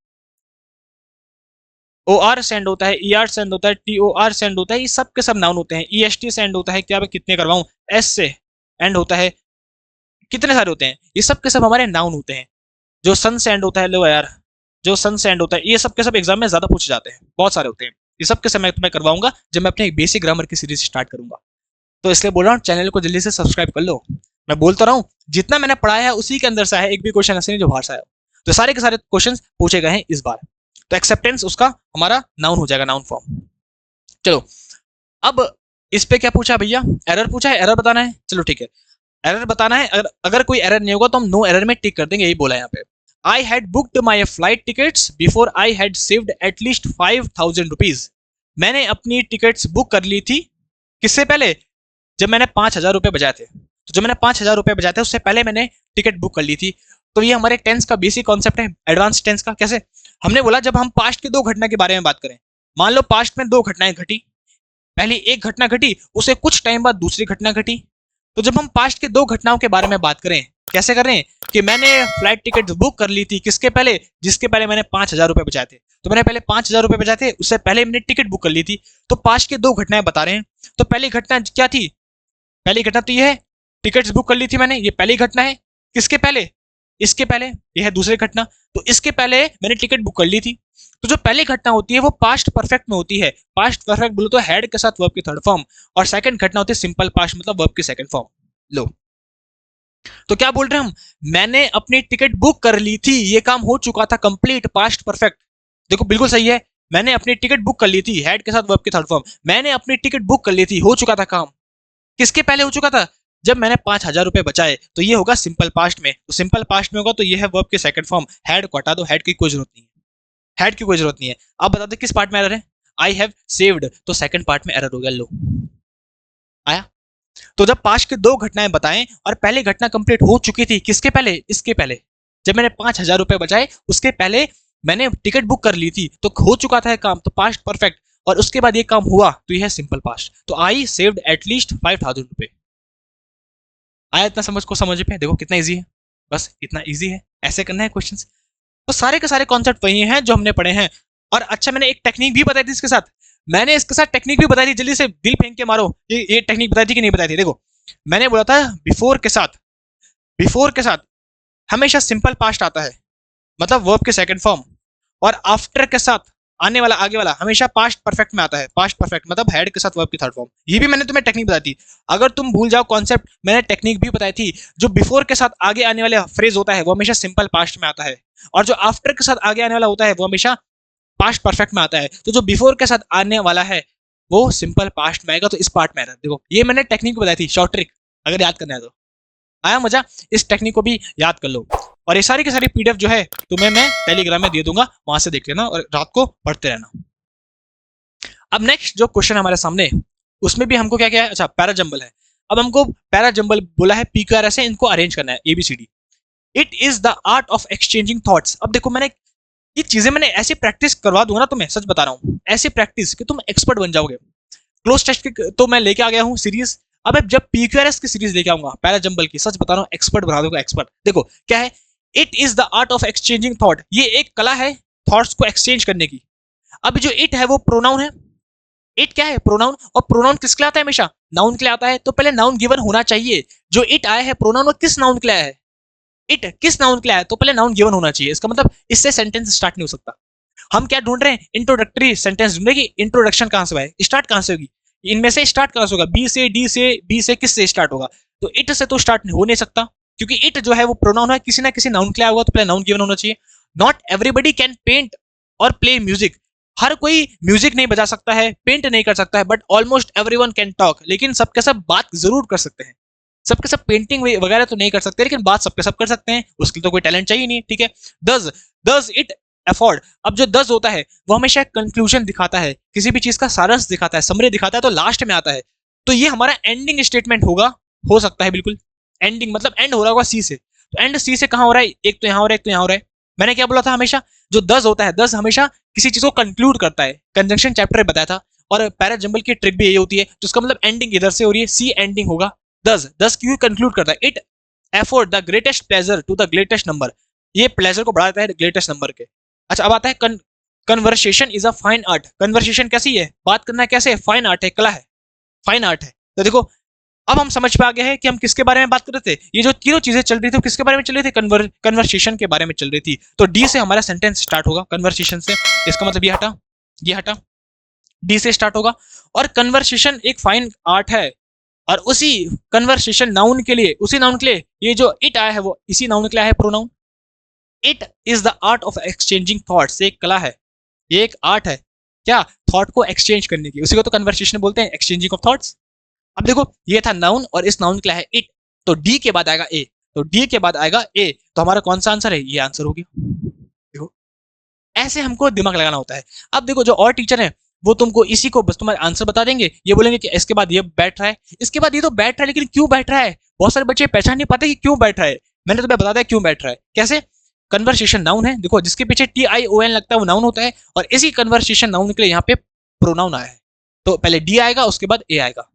OR से एंड होता है, ER से एंड होता है, TOR से एंड होता है, ये सब के सब नाउन होते हैं। EST से एंड होता है, क्या मैं कितने करवाऊं, S से एंड होता है, कितने सारे होते हैं, ये सब के सब हमारे नाउन होते हैं। जो सन से एंड होता है, लो यार, जो सन से एंड होता है, ये सब के सब एग्जाम में ज्यादा पूछे जाते हैं, बहुत सारे होते हैं। ये सब के सब मैं तुम्हें करवाऊंगा जब मैं अपने बेसिक ग्रामर की सीरीज स्टार्ट करूंगा। तो इसलिए बोल रहा हूँ चैनल को जल्दी से सब्सक्राइब कर लो। मैं बोलता रहा हूँ, जितना मैंने पढ़ाया है उसी के अंदर से है, एक भी क्वेश्चन ऐसे नहीं जो बाहर से आया। तो सारे के सारे क्वेश्चन पूछे गए हैं इस बार। तो एक्सेप्टेंस उसका हमारा नाउन हो जाएगा, नाउन फॉर्म। चलो, अब इस पे क्या पूछा भैया? एरर पूछा है, एरर बताना है। चलो ठीक है, एरर बताना है। अगर कोई एरर नहीं होगा तो हम नो एरर में टिक कर देंगे, यही बोला है यहाँ पे। I had booked my flight tickets before I had saved at least 5000 rupees. मैंने अपनी टिकट्स बुक कर ली थी, किससे पहले? जब मैंने 5000 रुपए बजाए थे। तो जब मैंने 5000 रुपए बजाए थे उससे पहले मैंने टिकट बुक कर ली थी। तो ये हमारे टेंस का बेसिक कॉन्सेप्ट है, एडवांस टेंस का। कैसे? हमने बोला जब हम पास्ट के दो घटना के बारे में बात करें, मान लो पास्ट में दो घटनाएं घटी, पहले एक घटना घटी, उससे कुछ टाइम बाद दूसरी घटना घटी। तो जब हम पास्ट के दो घटनाओं के बारे में बात करें, कैसे कर रहे हैं कि मैंने फ्लाइट टिकट बुक कर ली थी किसके पहले, जिसके पहले मैंने 5,000 रुपए बचाए थे। तो मैंने पहले 5,000 रुपए बचाए थे, उससे पहले मैंने टिकट बुक कर ली थी। तो पास्ट के दो घटनाएं बता रहे हैं। तो पहली घटना क्या थी? पहली घटना तो ये है, टिकट्स बुक कर ली थी मैंने, ये पहली घटना है। किसके पहले? इसके पहले। ये है दूसरी घटना। तो इसके पहले मैंने टिकट बुक कर ली थी। तो जो पहली घटना होती है वो पास्ट परफेक्ट में होती है। पास्ट परफेक्ट बोलो तो हैड के साथ वर्ब की थर्ड फॉर्म, और सेकंड घटना होती है सिंपल पास्ट मतलब वर्ब की सेकंड फॉर्म। लो, तो क्या बोल रहे हैं हम? मैंने अपनी टिकट बुक कर ली थी, ये काम हो चुका था कंप्लीट, पास्ट परफेक्ट। देखो बिल्कुल सही है, मैंने अपनी टिकट बुक कर ली थी, हैड के साथ वर्ब की थर्ड फॉर्म। मैंने अपनी टिकट बुक कर ली थी, हो चुका था काम। किसके पहले हो चुका था? जब मैंने 5,000 रुपए बचाए। तो ये होगा सिंपल पास्ट में। तो सिंपल पास्ट में होगा तो ये है वर्ब की सेकंड फॉर्म। हैड को हटा दो, हैड की कोई जरूरत नहीं है, हैड की कोई जरूरत नहीं है। अब बता दो किस पार्ट में एरर है? आई हैव सेव्ड, तो सेकंड पार्ट में एरर हो गया। लो, आया? तो जब पास्ट की दो घटनाएं बताएं और पहली घटना कंप्लीट हो चुकी थी, किसके पहले? इसके पहले। जब मैंने 5,000 रुपए बचाए उसके पहले मैंने टिकट बुक कर ली थी, तो हो चुका था काम, तो पास्ट परफेक्ट। और उसके बाद ये काम हुआ तो ये है सिंपल पास्ट। तो आई सेव्ड एटलीस्ट 5,000 रुपए। आया इतना समझ को? समझ पे देखो कितना इजी है, बस इतना इजी है, ऐसे करना है क्वेश्चन। तो सारे के सारे कॉन्सेप्ट वही हैं जो हमने पढ़े हैं। और अच्छा, मैंने एक टेक्निक भी बताई थी इसके साथ, मैंने इसके साथ टेक्निक भी बताई थी, जल्दी से दिल फेंक के मारो, ये टेक्निक बताई थी कि नहीं बताई थी? देखो, मैंने बोला था बिफोर के साथ, बिफोर के साथ हमेशा सिंपल पास्ट आता है मतलब वर्ब के सेकंड फॉर्म, और आफ्टर के साथ आने वाला, आगे वाला हमेशा पास्ट परफेक्ट में आता है। पास्ट परफेक्ट मतलब हेड के साथ वर्ब की थर्ड फॉर्म। ये भी मैंने तुम्हें टेक्निक बताई थी। अगर तुम भूल जाओ कॉन्सेप्ट, मैंने टेक्निक भी बताई थी। जो बिफोर के साथ आगे आने वाला फ्रेज होता है वो हमेशा सिंपल पास्ट में आता है, और जो आफ्टर के साथ आगे आने वाला होता है वो हमेशा पास्ट परफेक्ट में आता है। तो जो बिफोर के साथ आने वाला है वो सिंपल पास्ट में आएगा, तो इस पार्ट में आएगा। देखो, ये मैंने टेक्निक बताई थी, शॉर्ट ट्रिक, अगर याद करना है तो। आया मजा? इस टेक्निक को भी याद कर लो। और ये सारी की सारी पीडीएफ जो है तुम्हें मैं टेलीग्राम में दे दूंगा, वहां से देख लेना और रात को पढ़ते रहना। अब नेक्स्ट जो क्वेश्चन हमारे सामने, उसमें भी हमको क्या क्या है? अच्छा, पैराजंबल है। अब हमको पैराजंबल बोला है, पीक्यूआर से इनको अरेंज करना है, ABCD. It is the art of exchanging thoughts. अब देखो, मैंने ये चीजें मैंने ऐसी प्रैक्टिस करवा दूंगा ना तुम्हें, सच बता रहा हूँ, ऐसी प्रैक्टिस कि तुम एक्सपर्ट बन जाओगे। क्लोज टेस्ट की तो मैं लेके आ गया हूँ सीरीज। अब जब पीक्यूआरएस की सीरीज लेके आऊंगा पैराजंबल की, सच बता रहा हूँ, एक्सपर्ट बना दूंगा, एक्सपर्ट। देखो क्या है, it is the art of exchanging thought, ये एक कला है थॉट्स को एक्सचेंज करने की। अब जो इट है वो प्रोनाउन है। इट क्या है? प्रोनाउन। और प्रोनाउन किसके लिए आता है? हमेशा नाउन के लिए आता है। तो पहले नाउन गिवन होना चाहिए। जो इट आया है प्रोनाउन, वो किस नाउन के लिए आया है? इट किस नाउन के लिए आया? तो पहले नाउन गिवन होना चाहिए। इसका मतलब इससे सेंटेंस स्टार्ट नहीं हो सकता। हम क्या ढूंढ रहे हैं? इंट्रोडक्टरी सेंटेंस ढूंढ रहे हैं कि इंट्रोडक्शन कहां से है, स्टार्ट कहां से होगी, इनमें से स्टार्ट कहां से होगा? बी से, डी से, बी से, किस से स्टार्ट होगा? तो इट से तो स्टार्ट हो नहीं सकता, क्योंकि इट जो है वो प्रोनाउन है, किसी ना किसी नाउन के लिए होगा, तो पहले नाउन गिवन होना चाहिए। नॉट एवरीबडी कैन पेंट और प्ले म्यूजिक। हर कोई म्यूजिक नहीं बजा सकता है, पेंट नहीं कर सकता है, but almost everyone can talk. लेकिन सबके सब बात जरूर कर सकते हैं। सबके सब पेंटिंग वगैरह तो नहीं कर सकते, लेकिन बात सबके सब कर सकते हैं। उसके लिए तो कोई टैलेंट चाहिए नहीं, ठीक है। Does it afford. अब जो डज होता है वो हमेशा कंक्लूजन दिखाता है, किसी भी चीज का सारांश दिखाता है, समरी दिखाता है, तो लास्ट में आता है। तो ये हमारा एंडिंग स्टेटमेंट होगा, हो सकता है बिल्कुल। एंडिंग मतलब एंड हो रहा होगा सी से। तो एंड सी से कहां हो रहा है? एक तो यहां हो रहा है, एक तो यहां हो रहा है। मैंने क्या बोला था? हमेशा जो डज होता है, डज हमेशा किसी चीज को कंक्लूड करता है। कंजंक्शन चैप्टर में बताया था। और पैराजंबल की ट्रिक भी यही होती है, जिसका मतलब एंडिंग इधर से हो रही है, सी एंडिंग होगा। दस क्यों कंक्लूड करता है? It afford the greatest pleasure to the greatest number. ये प्लेजर को बढ़ा देता है ग्रेटेस्ट नंबर के। अच्छा, अब आता है conversation is a fine art. Conversation कैसी है? बात करना कैसे? फाइन आर्ट है, कला है, फाइन आर्ट है। तो देखो, अब हम समझ पा गए हैं कि हम किसके बारे में बात कर रहे थे। ये जो तीनों चीजें चल रही थी, किसके बारे में चल रही थी? कन्वर्सेशन के बारे में चल रही थी। तो डी से हमारा सेंटेंस स्टार्ट होगा, कन्वर्सेशन से। इसका मतलब ये हटा, ये हटा, डी से स्टार्ट होगा। और कन्वर्सेशन एक फाइन आर्ट है, और उसी कन्वर्सेशन नाउन के लिए, उसी नाउन के लिए ये जो इट आया है वो इसी नाउन के लिए है, pronoun. It is the art of exchanging thoughts. एक कला है, ये एक आर्ट है, क्या? थॉट को एक्सचेंज करने की, उसी को तो कन्वर्सेशन बोलते हैं, एक्सचेंजिंग ऑफ थॉट्स। अब देखो, ये था नाउन और इस नाउन के लिए है इट। तो डी के बाद आएगा ए, तो डी के बाद आएगा ए, तो हमारा कौन सा आंसर है? ये आंसर हो गया। देखो, ऐसे हमको दिमाग लगाना होता है। अब देखो, जो और टीचर है वो तुमको इसी को बस तुम्हारे आंसर बता देंगे। ये बोलेंगे कि इसके बाद ये बैठ रहा है, इसके बाद ये तो बैठ रहा है, लेकिन क्यों बैठ रहा है? बहुत सारे बच्चे पहचान नहीं पाते कि क्यों बैठ रहा है। मैंने तुम्हें बता दिया क्यों बैठ रहा है। कैसे? कन्वर्सेशन नाउन है, देखो जिसके पीछे TION लगता है वो नाउन होता है, और इसी कन्वर्सेशन नाउन के लिए यहाँ पे प्रोनाउन आया है। तो पहले डी आएगा, उसके बाद ए आएगा।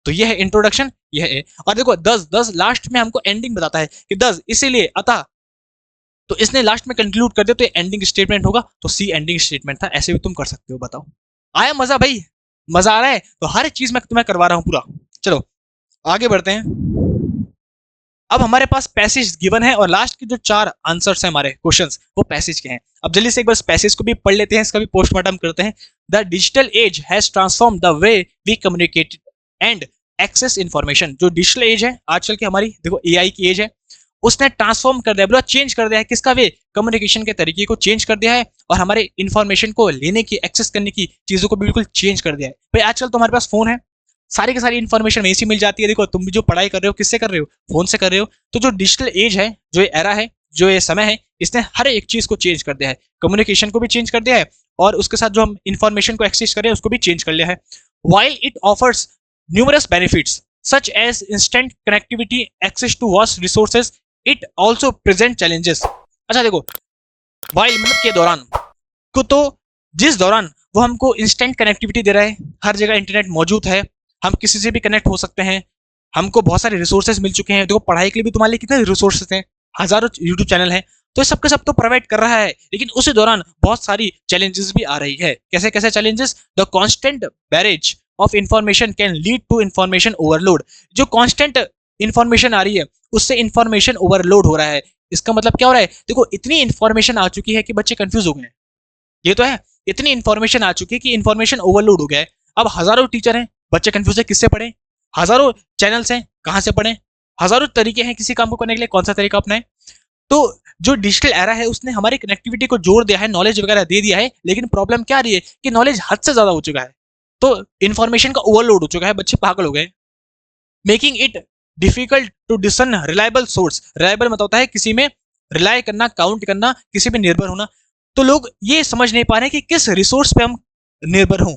तो ये है इंट्रोडक्शन, ये है ए। और देखो 10 लास्ट में हमको एंडिंग बताता है कि 10 इसीलिए अतः, तो इसने लास्ट में कंक्लूड कर दिया, तो ये एंडिंग स्टेटमेंट होगा, तो सी एंडिंग स्टेटमेंट था। ऐसे भी तुम कर सकते हो। बताओ आया मजा भाई? मजा आ रहा है? तो हर चीज मैं तुम्हें करवा रहा हूं पूरा। चलो आगे बढ़ते हैं। अब हमारे पास पैसेज गिवन है और लास्ट के जो 4 आंसर्स हैं हमारे क्वेश्चंस, वो पैसेज के हैं। अब जल्दी से एक बार पैसेज को भी पढ़ लेते हैं, इसका भी पोस्टमार्टम करते हैं। The digital age has transform the way we communicate and access information. जो डिजिटल एज है आजकल की हमारी, देखो एआई की एज है, उसने ट्रांसफॉर्म कर दिया, चेंज कर दिया है किसका वे, कम्युनिकेशन के तरीके को चेंज कर दिया है, और हमारे इंफॉर्मेशन को लेने की, एक्सेस करने की चीजों को बिल्कुल चेंज कर दिया है। भाई आजकल तो हमारे पास फोन है, सारी की सारी इन्फॉर्मेशन वहीं से मिल जाती है। देखो तुम भी जो पढ़ाई कर रहे हो किससे कर रहे हो, फोन से कर रहे हो। तो जो डिजिटल एज है, जो ये एरा है, जो ये समय है, इसने हर एक चीज को चेंज कर दिया है, कम्युनिकेशन को भी चेंज कर दिया है, और उसके साथ जो हम इन्फॉर्मेशन को एक्सेस कर रहे हैं उसको भी चेंज कर लिया है। While it offers numerous benefits such as instant connectivity, access to vast resources, it also present challenges. अच्छा देखो, वाइल मतलब के दौरान को, तो जिस दौरान वो हमको इंस्टेंट कनेक्टिविटी दे रहा है, हर जगह इंटरनेट मौजूद है, हम किसी से भी कनेक्ट हो सकते हैं, हमको बहुत सारे रिसोर्सेज मिल चुके हैं। देखो पढ़ाई के लिए भी तुम्हारे लिए कितने रिसोर्सेज हैं, हजारों यूट्यूब चैनल हैं, तो सब के सब तो प्रोवाइड कर रहा है। लेकिन उसी दौरान बहुत सारी चैलेंजेस भी आ रही है। कैसे कैसे challenges? The constant barrage of information can lead to information overload. जो कॉन्स्टेंट इंफॉर्मेशन आ रही है उससे इंफॉर्मेशन ओवरलोड हो रहा है। इसका मतलब क्या हो रहा है? देखो इतनी इंफॉर्मेशन आ चुकी है कि बच्चे कंफ्यूज हो गए हैं। ये तो है, इतनी इंफॉर्मेशन आ चुकी है कि इंफॉर्मेशन ओवरलोड हो गया है। अब हजारों टीचर हैं, बच्चे कंफ्यूज है किससे पढ़े, हजारों चैनल्स हैं, कहां से पढ़े, हजारों तरीके हैं किसी काम को करने के लिए, कौन सा तरीका अपनाएं। तो जो डिजिटल एरा है उसने हमारी कनेक्टिविटी को जोड़ दिया है, नॉलेज वगैरह दे दिया है, लेकिन प्रॉब्लम क्या आ रही है कि नॉलेज हद से ज्यादा हो चुका है, तो इन्फॉर्मेशन का ओवरलोड हो चुका है, बच्चे पागल हो गए। Making it difficult to discern reliable source. Reliable मतलब होता है किसी में रिलाय करना, काउंट करना, किसी पे निर्भर होना। तो लोग ये समझ नहीं पा रहे कि किस रिसोर्स पे हम निर्भर हों,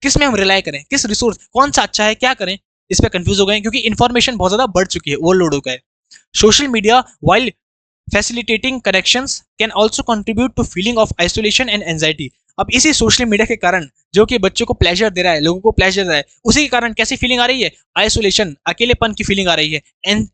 किस में हम रिलाय करें, किस रिसोर्स कौन सा अच्छा है, क्या करें, इस पे कंफ्यूज हो गए क्योंकि इन्फॉर्मेशन बहुत ज्यादा बढ़ चुकी है, ओवरलोड हो गए। Social media while facilitating connections can also contribute to feeling of isolation and anxiety. अब इसी सोशल मीडिया के कारण, जो कि बच्चों को प्लेजर दे रहा है, लोगों को प्लेजर दे रहा है, उसी के कारण कैसी फीलिंग आ रही है? आइसोलेशन, अकेलेपन की फीलिंग आ रही है,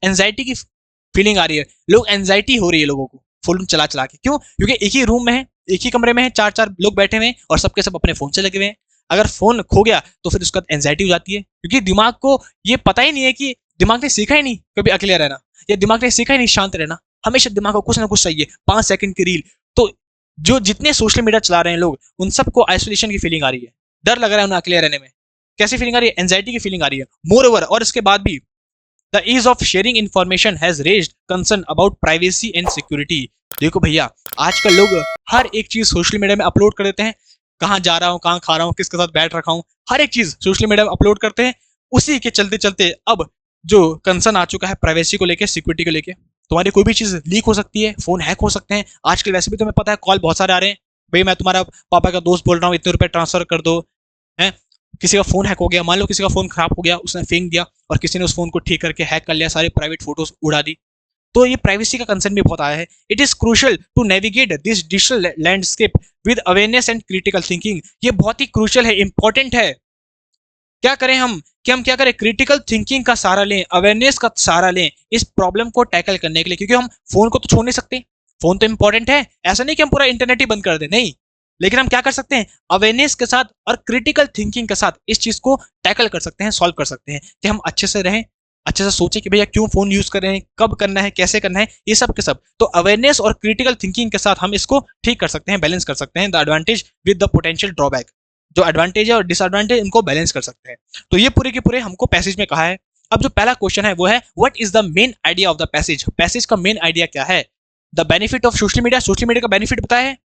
एंजाइटी की फीलिंग आ रही है। लोग एंजाइटी हो रही है लोगों को फोन चला चला के। क्यों? क्योंकि एक ही रूम में है, एक ही कमरे में है, 4 लोग बैठे हुए हैं और सबके सब अपने फोन से लगे हुए हैं। अगर फोन खो गया तो फिर उसका एंजाइटी हो जाती है, क्योंकि दिमाग को ये पता ही नहीं है कि दिमाग ने सीखा ही नहीं कभी अकेले रहना, या दिमाग ने सीखा ही नहीं शांत रहना। हमेशा दिमाग को कुछ ना कुछ चाहिए, 5 सेकंड की रील। तो जो जितने सोशल मीडिया चला रहे हैं लोग, उन सबको आइसोलेशन की फीलिंग आ रही है, डर लग रहा है उन्हें अकेले रहने में। कैसी फीलिंग आ रही है? एंजाइटी की फीलिंग आ रही है। मोर ओवर, और इसके बाद भी the ease of sharing information has raised concern about privacy and security. देखो भैया, आजकल लोग हर एक चीज सोशल मीडिया में अपलोड कर देते हैं, कहाँ जा रहा हूँ, कहाँ खा रहा हूँ, किसके साथ बैठ रखा हूँ, हर एक चीज सोशल मीडिया में अपलोड करते हैं। उसी के चलते चलते अब जो कंसर्न आ चुका है प्राइवेसी को लेकर, सिक्योरिटी को लेकर, तुम्हारी कोई भी चीज लीक हो सकती है, फोन हैक हो सकते हैं। आजकल वैसे भी तुम्हें पता है कॉल बहुत सारे आ रहे हैं, भाई मैं तुम्हारा पापा का दोस्त बोल रहा हूँ, इतने रुपए ट्रांसफर कर दो, है। किसी का फोन हैक हो गया, मान लो किसी का फोन खराब हो गया, उसने फेंक दिया और किसी ने उस फोन को ठीक करके हैक कर लिया, सारी प्राइवेट फोटोज उड़ा दी। तो ये प्राइवेसी का कंसर्न भी बहुत आया है। It is crucial to navigate this digital landscape with awareness and critical thinking. ये बहुत ही क्रूशियल है, इंपॉर्टेंट है। क्या करें हम, कि हम क्या करें? क्रिटिकल थिंकिंग का सहारा लें, अवेयरनेस का सहारा लें इस प्रॉब्लम को टैकल करने के लिए, क्योंकि हम फोन को तो छोड़ नहीं सकते, फोन तो इंपॉर्टेंट है। ऐसा नहीं कि हम पूरा इंटरनेट ही बंद कर दें, नहीं। लेकिन हम क्या कर सकते हैं? अवेयरनेस के साथ और क्रिटिकल थिंकिंग के साथ इस चीज को टैकल कर सकते हैं, सॉल्व कर सकते हैं, कि हम अच्छे से रहें, अच्छे से सोचें कि भैया क्यों फोन यूज कर रहे हैं, कब करना है, कैसे करना है, ये सब के सब। तो अवेयरनेस और क्रिटिकल थिंकिंग के साथ हम इसको ठीक कर सकते हैं, बैलेंस कर सकते हैं। The advantage with the potential drawback, जो एडवांटेज है और डिसएडवांटेज, इनको बैलेंस कर सकते हैं। तो ये पूरे के पूरे हमको पैसेज में कहा है। अब जो पहला क्वेश्चन है वो है, what is the main idea of the passage? Passage का मेन आइडिया क्या है? The benefit of social media, social media का बेनिफिट बताया है।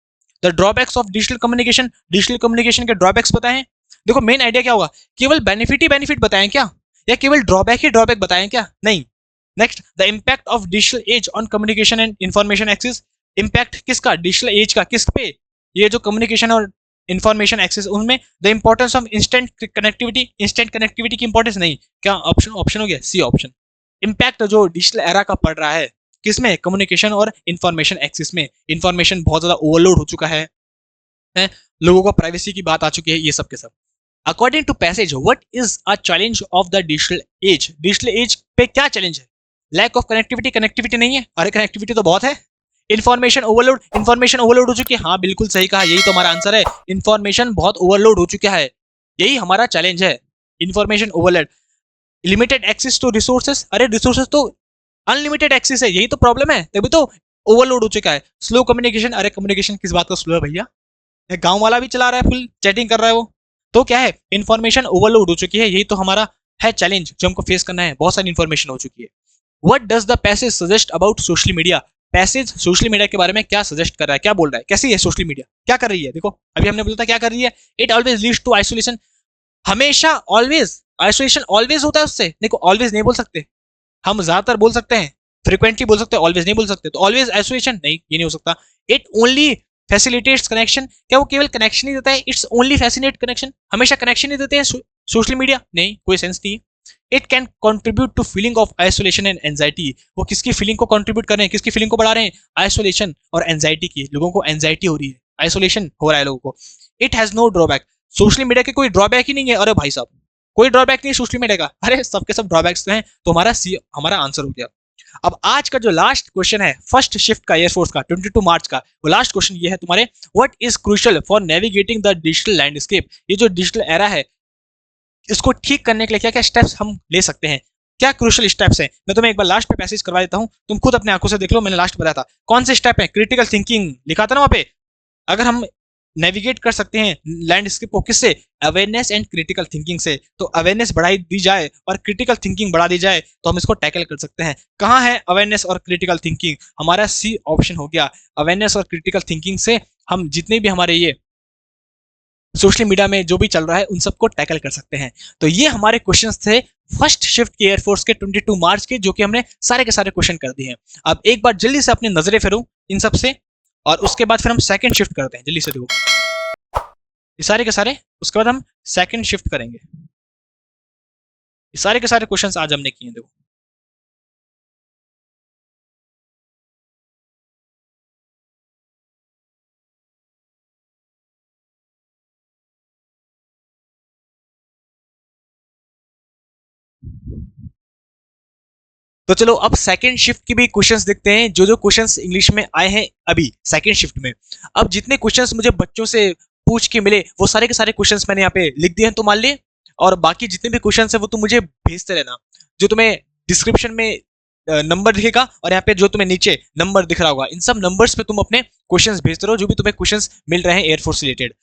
The drawbacks of digital communication, digital communication के ड्रॉबैक्स बताए हैं। देखो मेन आइडिया क्या होगा? केवल बेनिफिट ही बेनिफिट बताएं क्या, या केवल ड्रॉबैक ही ड्रॉबैक बताएं क्या? नहीं। Next, the impact of digital age on communication and information access. Impact किसका? डिजिटल एज का, किस पे? ये जो कम्युनिकेशन और इंफॉर्मेशन एक्सेस, उनमें the importance of instant connectivity. Instant connectivity की इंपॉर्टेंस नहीं, क्या ऑप्शन हो गया? C option. इम्पैक्ट जो डिजिटल एरा का पड़ रहा है किसमें? कम्युनिकेशन और इंफॉर्मेशन एक्सेस में। इंफॉर्मेशन बहुत ज्यादा ओवरलोड हो चुका है, लोगों को प्राइवेसी की बात आ चुकी है, ये सब के सब। According to passage what is a challenge of the digital age? Digital age पे क्या चैलेंज है? लैक ऑफ कनेक्टिविटी, कनेक्टिविटी नहीं है, अरे कनेक्टिविटी तो बहुत है। इन्फॉर्मेशन ओवरलोड हो चुकी है, हाँ बिल्कुल सही कहा, यही तो हमारा आंसर है। इन्फॉर्मेशन बहुत ओवरलोड हो चुका है, यही हमारा चैलेंज है, information overload. Limited access to resources, अरे रिसोर्सेस तो अनलिमिटेड एक्सेस है, यही तो प्रॉब्लम है, तभी तो ओवरलोड हो चुका है। स्लो कम्युनिकेशन, अरे कम्युनिकेशन किस बात का स्लो है भैया, गांव वाला भी चला रहा है, फुल चैटिंग कर रहा है वो, तो क्या है, इन्फॉर्मेशन ओवरलोड हो चुकी है, यही तो हमारा है चैलेंज जो हमको फेस करना है, बहुत सारी इन्फॉर्मेशन हो चुकी है। What does the passage suggest about social media? Passage social media के बारे में क्या सजेस्ट कर रहा है, क्या बोल रहा है, कैसी है सोशल मीडिया, क्या कर रही है? देखो अभी हमने बोला था क्या कर रही है, it always leads to isolation, हमेशा ऑलवेज, आइसोलेशन ऑलवेज होता है उससे, देखो ऑलवेज नहीं बोल सकते, हम ज्यादातर बोल सकते हैं, फ्रिक्वेंटली बोल सकते हैं, ऑलवेज नहीं बोल सकते, तो ऑलवेज आइसोलेशन नहीं, ये नहीं हो सकता। इट ओनली फैसिलिटेट्स कनेक्शन, क्या वो केवल कनेक्शन ही देता है? इट्स ओनली फैसिलिटेट कनेक्शन, हमेशा कनेक्शन ही देते हैं सोशल मीडिया? नहीं, कोई सेंस नहीं। It can contribute to feeling of isolation and anxiety, वो किसकी फीलिंग को कंट्रीब्यूट कर रहे हैं, किसकी फीलिंग को बढ़ा रहे हैं? आइसोलेशन और एंजाइटी की, लोगों को एंजाइटी हो रही है, आइसोलेशन हो रहा है लोगों को। It has no drawback, social media के कोई ड्रॉबैक ही नहीं है, अरे भाई साहब कोई ड्रॉबैक नहीं है सोशल मीडिया का, अरे सबके सब ड्रॉबैक्स तो हैं, तो हमारा सी हमारा आंसर हो गया। अब आज का जो लास्ट क्वेश्चन है फर्स्ट शिफ्ट का एयरफोर्स का 22 मार्च का, वो लास्ट क्वेश्चन ये है तुम्हारे, what is crucial for navigating the digital landscape? ये जो डिजिटल एरा है इसको ठीक करने के लिए क्या क्या स्टेप्स हम ले सकते हैं, क्या क्रूशियल स्टेप्स हैं? मैं तुम्हें एक बार लास्ट पे पैसेज करवा देता हूं, तुम खुद अपने आंखों से देख लो, मैंने लास्ट बताया था कौन से स्टेप है। क्रिटिकल थिंकिंग लिखा था ना वहां पे, अगर हम नेविगेट कर सकते हैं लैंडस्केप को किससे? अवेयरनेस एंड क्रिटिकल थिंकिंग से, तो अवेयरनेस बढ़ाई दी जाए और क्रिटिकल थिंकिंग बढ़ा दी जाए तो हम इसको टैकल कर सकते हैं। कहाँ है अवेयरनेस और क्रिटिकल थिंकिंग? हमारा सी ऑप्शन हो गया, अवेयरनेस और क्रिटिकल थिंकिंग से हम जितने भी हमारे ये सोशल मीडिया में जो भी चल रहा है उन सबको टैकल कर सकते हैं। तो ये हमारे क्वेश्चंस थे फर्स्ट शिफ्ट के एयरफोर्स के 22 मार्च के, जो कि हमने सारे के सारे क्वेश्चन कर दिए हैं। अब एक बार जल्दी से अपनी नजरें फेरो इन सब से, और उसके बाद फिर हम सेकंड शिफ्ट करते हैं, जल्दी से देखो ये सारे के सारे, उसके बाद हम सेकंड शिफ्ट करेंगे। ये सारे के सारे क्वेश्चंस आज हमने किए, देखो तो चलो अब सेकंड शिफ्ट की भी क्वेश्चंस देखते हैं, जो जो क्वेश्चंस इंग्लिश में आए हैं अभी सेकंड शिफ्ट में। अब जितने क्वेश्चंस मुझे बच्चों से पूछ के मिले वो सारे के सारे क्वेश्चंस मैंने यहाँ पे लिख दिए हैं तुम्हारे लिए, और बाकी जितने भी क्वेश्चंस है वो तुम मुझे भेजते रहना, जो तुम्हें डिस्क्रिप्शन में नंबर दिखेगा और यहाँ पे जो तुम्हें नीचे नंबर दिख रहा होगा, इन सब नंबर्स पे तुम अपने क्वेश्चंस भेजते रहो, जो भी तुम्हें क्वेश्चंस मिल रहे हैं एयरफोर्स रिलेटेड।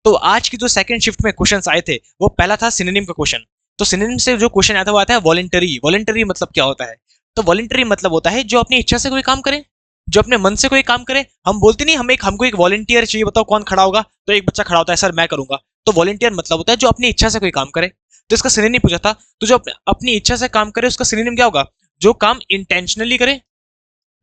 तो आज की जो सेकंड शिफ्ट में क्वेश्चंस आए थे वो पहला था सिनोनिम का क्वेश्चन। तो सिनोनिम से जो क्वेश्चन आता है वो आता है वॉलंटरी। वॉलंटरी मतलब क्या होता है? तो वॉलंटरी मतलब होता है जो अपनी इच्छा से कोई काम करे, जो अपने मन से कोई काम करे। हम बोलते नहीं हमको एक वॉलंटियर चाहिए, बताओ कौन खड़ा होगा, तो एक बच्चा खड़ा होता है सर मैं करूंगा, तो वॉलंटियर मतलब होता है जो अपनी इच्छा से कोई काम करे। तो इसका सिनोनिम पूछा था, तो जो अपनी इच्छा से काम करे उसका सिनोनिम क्या होगा? जो काम इंटेंशनली करे,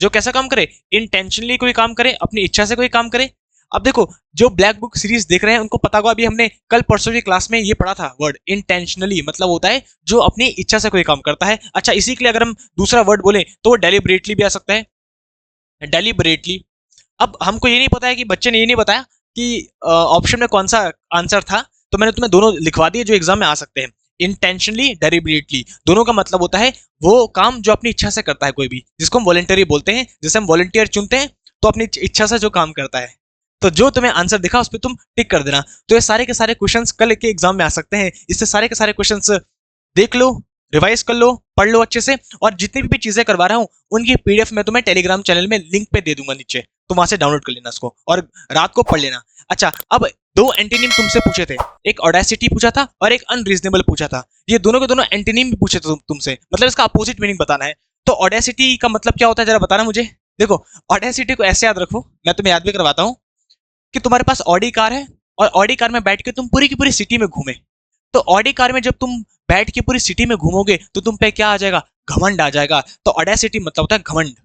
जो कैसा काम करे? इंटेंशनली कोई काम करे, अपनी इच्छा से कोई काम करे। अब देखो जो ब्लैक बुक सीरीज देख रहे हैं उनको पता होगा, अभी हमने कल परसों की क्लास में ये पढ़ा था वर्ड इंटेंशनली, मतलब होता है जो अपनी इच्छा से कोई काम करता है। अच्छा इसी के लिए अगर हम दूसरा वर्ड बोले तो वो डेलिबरेटली भी आ सकता है, डेलिबरेटली। अब हमको ये नहीं पता है कि बच्चे ने ये नहीं बताया कि ऑप्शन में कौन सा आंसर था, तो मैंने तुम्हें दोनों लिखवा दिए जो एग्जाम में आ सकते हैं। इंटेंशनली, डेलिबरेटली, दोनों का मतलब होता है वो काम जो अपनी इच्छा से करता है कोई भी, जिसको हम वॉलंटरी बोलते हैं। जैसे हम वॉलंटियर चुनते हैं तो अपनी इच्छा से जो काम करता है, तो जो तुम्हें आंसर दिखा उस पर तुम टिक कर देना। तो ये सारे के सारे क्वेश्चंस कल के एग्जाम में आ सकते हैं, इससे सारे के सारे क्वेश्चंस देख लो, रिवाइज कर लो, पढ़ लो अच्छे से, और जितनी भी चीजें करवा रहा हूँ उनकी पीडीएफ मैं तुम्हें टेलीग्राम चैनल में लिंक पे दे दूंगा नीचे, तो वहां से डाउनलोड कर लेना उसको और रात को पढ़ लेना। अच्छा अब दो एंटीनिम तुमसे पूछे थे, एक ऑडेसिटी पूछा था और एक अनरीजनेबल पूछा था। ये दोनों के दोनों एंटीनिम भी पूछे थे तुमसे, मतलब इसका अपोजिट मीनिंग बताना है। तो ऑडेसिटी का मतलब क्या होता है जरा बताना मुझे। देखो ऑडेसिटी को ऐसे याद रखो, मैं तुम्हें याद भी करवाता हूँ, कि तुम्हारे पास ऑडी कार है और ऑडी कार में बैठ के तुम पूरी की पूरी सिटी में घूमे, तो ऑडी कार में जब तुम बैठ के पूरी सिटी में घूमोगे तो तुम पे क्या आ जाएगा? घमंड आ जाएगा। तो ऑडेसिटी मतलब होता है घमंड,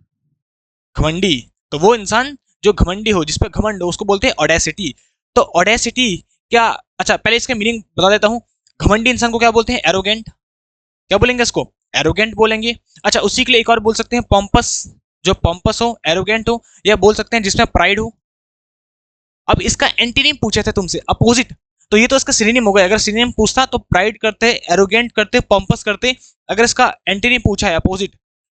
घमंडी। तो वो इंसान जो घमंडी हो, जिसपे घमंड हो, उसको बोलते हैं ऑडेसिटी। तो ऑडेसिटी क्या, अच्छा पहले इसका मीनिंग बता देता हूँ। घमंडी इंसान को क्या बोलते हैं? एरोगेंट। क्या बोलेंगे इसको? एरोगेंट बोलेंगे। अच्छा उसी के लिए एक और बोल सकते हैं पॉम्पस, जो पॉम्पस हो, एरोगेंट हो, या बोल सकते हैं जिसमें प्राइड हो। अब इसका एंटीनिम पूछे थे तुमसे, अपोजिट। तो ये तो इसका सिनोनिम हो गया। अगर सिनोनिम पूछता तो प्राइड करते, एरोगेंट करते, पॉम्पस करते। अगर इसका एंटीनी पूछा है अपोजिट,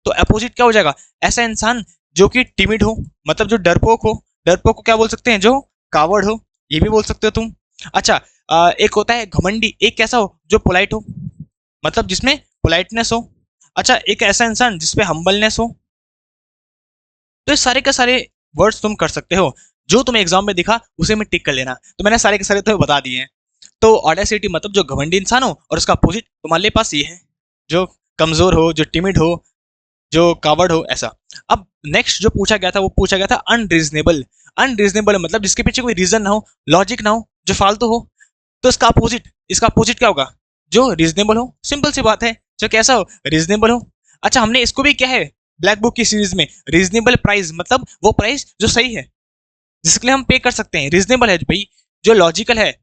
तो अपोजिट क्या हो जाएगा? ऐसा इंसान जो कि टिमिड हो, मतलब जो डरपोक हो। डरपोक को क्या बोल सकते हैं? जो कावर्ड हो, ये भी बोल सकते हो तुम। अच्छा, एक होता है घमंडी। एक कैसा हो? जो पोलाइट हो, मतलब जिसमें पोलाइटनेस हो। अच्छा, एक ऐसा इंसान जिसपे हम्बलनेस हो। तो ये सारे के सारे वर्ड्स तुम कर सकते हो, जो तुम्हें एग्जाम में दिखा उसे में टिक कर लेना। तो मैंने सारे के सारे तुम्हें बता दिए हैं। तो ऑडेसिटी मतलब जो घमंडी इंसान हो, और उसका अपोजिट तुम्हारे पास ये है, जो कमजोर हो, जो टिमिड हो, जो कावर्ड हो, ऐसा। अब नेक्स्ट जो पूछा गया था वो पूछा गया था अनरीजनेबल। अनरीजनेबल मतलब जिसके पीछे कोई रीजन ना हो, लॉजिक ना हो, जो फालतू हो। तो इसका अपोजिट क्या होगा? जो रीजनेबल हो। सिंपल सी बात है, जो कैसा हो? रीजनेबल हो। अच्छा, हमने इसको भी क्या है ब्लैक बुक की सीरीज में, रीजनेबल प्राइस मतलब वो प्राइस जो सही है, जिसके लिए हम पे कर सकते हैं। रीजनेबल है भाई, जो लॉजिकल है,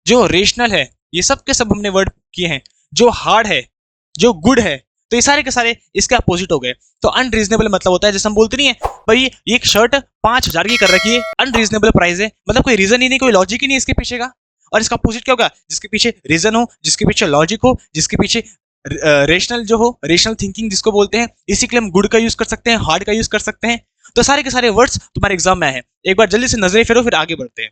जो रेशनल है, ये सब के सब हमने वर्ड किए हैं। जो हार्ड है, जो गुड है, तो ये सारे के सारे इसके अपोजिट हो गए। तो अनरीजनेबल मतलब होता है, जैसे हम बोलते नहीं है भाई ये एक शर्ट 5,000 की कर रखी है, अनरीजनेबल प्राइस है, मतलब कोई रीजन ही नहीं, कोई लॉजिक ही नहीं इसके पीछे का। और इसका अपोजिट क्या होगा? जिसके पीछे रीजन हो, जिसके पीछे लॉजिक हो, जिसके पीछे रेशनल जो हो, रेशनल थिंकिंग जिसको बोलते हैं। इसी के लिए हम गुड का यूज कर सकते हैं, हार्ड का यूज कर सकते हैं। तो सारे के सारे वर्ड्स तुम्हारे एग्जाम में है। एक बार जल्दी से नजरें फेरो, फिर आगे बढ़ते हैं।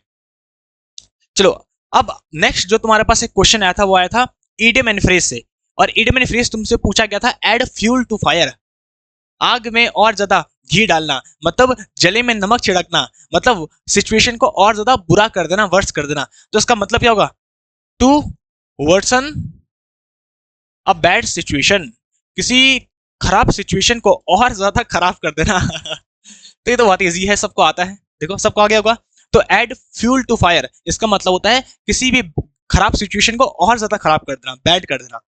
चलो, अब नेक्स्ट जो तुम्हारे पास एक क्वेश्चन आया था वो आया था ईडियम एंड फ्रेज से। और ईडियम एंड फ्रेज तुमसे पूछा गया था एड फ्यूल टू फायर, आग में और ज्यादा घी डालना, मतलब जले में नमक छिड़कना, मतलब सिचुएशन को और ज्यादा बुरा कर देना, वर्स कर देना। तो इसका मतलब क्या होगा? To worsen a bad situation, किसी खराब सिचुएशन को और ज्यादा खराब कर देना। तो ये तो बहुत इजी है, सबको आता है। देखो सबको आ गया होगा। तो एड फ्यूल टू फायर, इसका मतलब होता है किसी भी खराब सिचुएशन को और ज्यादा खराब कर देना, बैड कर देना।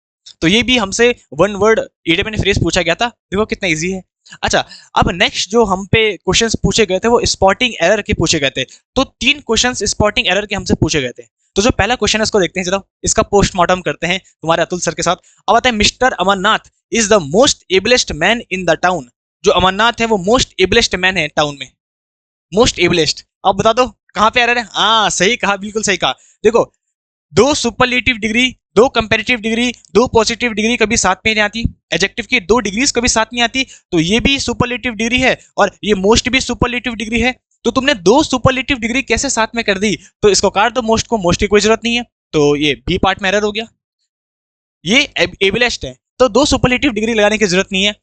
तो ये भी हमसे one word idiom and phrase पूछा गया था। देखो कितना इजी है। अच्छा, अब नेक्स्ट जो हम पे क्वेश्चंस पूछे गए थे वो स्पॉटिंग एरर के पूछे गए थे। तो 3 क्वेश्चंस स्पॉटिंग एरर के हमसे पूछे गए थे। तो जो पहला क्वेश्चन है उसको देखते हैं, चलो इसका पोस्टमार्टम करते हैं तुम्हारे अतुल सर के साथ। अब आता है mister Amarnath is the most ablest man in the town. जो अमरनाथ है वो मोस्ट एबलेस्ट मैन है टाउन में, मोस्ट एबलेस्ट। अब बता दो कहां पे एरर है? हाँ सही कहा, बिल्कुल सही कहा। देखो, दो सुपरलेटिव डिग्री, दो कंपैरेटिव डिग्री, दो पॉजिटिव डिग्री कभी साथ में नहीं आती। एडजेक्टिव की दो डिग्रीज कभी साथ नहीं आती। तो ये भी सुपरलेटिव डिग्री है और ये मोस्ट भी सुपरलेटिव डिग्री है। तो तुमने दो सुपरलेटिव डिग्री कैसे साथ में कर दी? तो इसको काट दो, मोस्ट को, मोस्ट की कोई जरूरत नहीं है। तो ये बी पार्ट में एरर हो गया। ये एबलेस्ट है, तो दो सुपरलेटिव डिग्री लगाने की जरूरत नहीं है।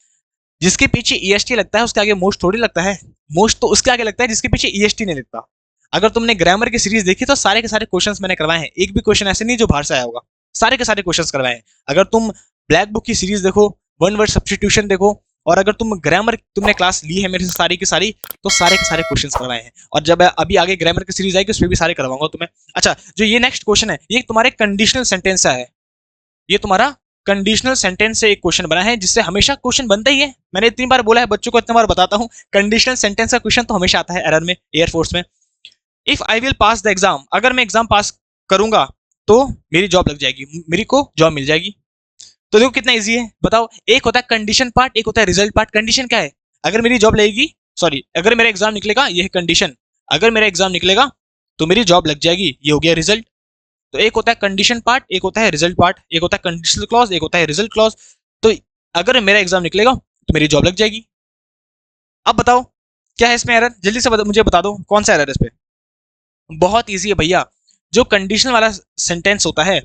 जिसके पीछे ईएसटी लगता है उसके आगे मोस्ट थोड़ी लगता है। मोस्ट तो उसके आगे लगता है जिसके पीछे ईएसटी नहीं लगता। अगर तुमने ग्रामर की सीरीज देखी तो सारे के सारे क्वेश्चंस मैंने करवाए हैं। एक भी क्वेश्चन ऐसे नहीं जो बाहर से आया होगा, सारे के सारे क्वेश्चंस करवाए हैं। अगर तुम ब्लैक बुक की सीरीज देखो, वन वर्ड सब्स्टिट्यूशन देखो, और अगर तुम ग्रामर तुमने क्लास ली है मेरे से सारी की सारी, तो सारे के सारे क्वेश्चंस करवाए हैं। और जब अभी आगे ग्रामर की सीरीज आएगी उसमें भी सारे करवाऊंगा तुम्हें। अच्छा, जो ये नेक्स्ट क्वेश्चन है ये तुम्हारे कंडीशनल सेंटेंस है। ये तुम्हारा कंडीशनल सेंटेंस से एक क्वेश्चन बना है, जिससे हमेशा क्वेश्चन बनता ही है। मैंने इतनी बार बोला है, बच्चों को इतनी बार बताता हूं, कंडीशनल सेंटेंस का क्वेश्चन तो हमेशा आता है एरर में, एयरफोर्स में। If I will pass the exam, अगर मैं एग्जाम पास करूंगा तो मेरी जॉब लग जाएगी, मेरी को जॉब मिल जाएगी। तो देखो कितना इजी है, बताओ। एक होता है कंडीशन पार्ट, एक होता है रिजल्ट पार्ट। कंडीशन क्या है? अगर मेरी जॉब लगेगी, सॉरी अगर मेरा एग्जाम निकलेगा, ये है कंडीशन। अगर मेरा एग्जाम निकलेगा तो मेरी जॉब लग जाएगी, ये हो गया रिजल्ट। तो एक होता है कंडीशन पार्ट, एक होता है रिजल्ट पार्ट, एक होता है कंडीशनल क्लॉज, एक होता है रिजल्ट क्लॉज। तो अगर मेरा एग्जाम निकलेगा तो मेरी जॉब लग जाएगी। अब बताओ क्या है इसमें एरर? जल्दी से मुझे बता दो कौन सा एरर है इस पे। बहुत इजी है भैया। जो कंडीशनल वाला सेंटेंस होता है,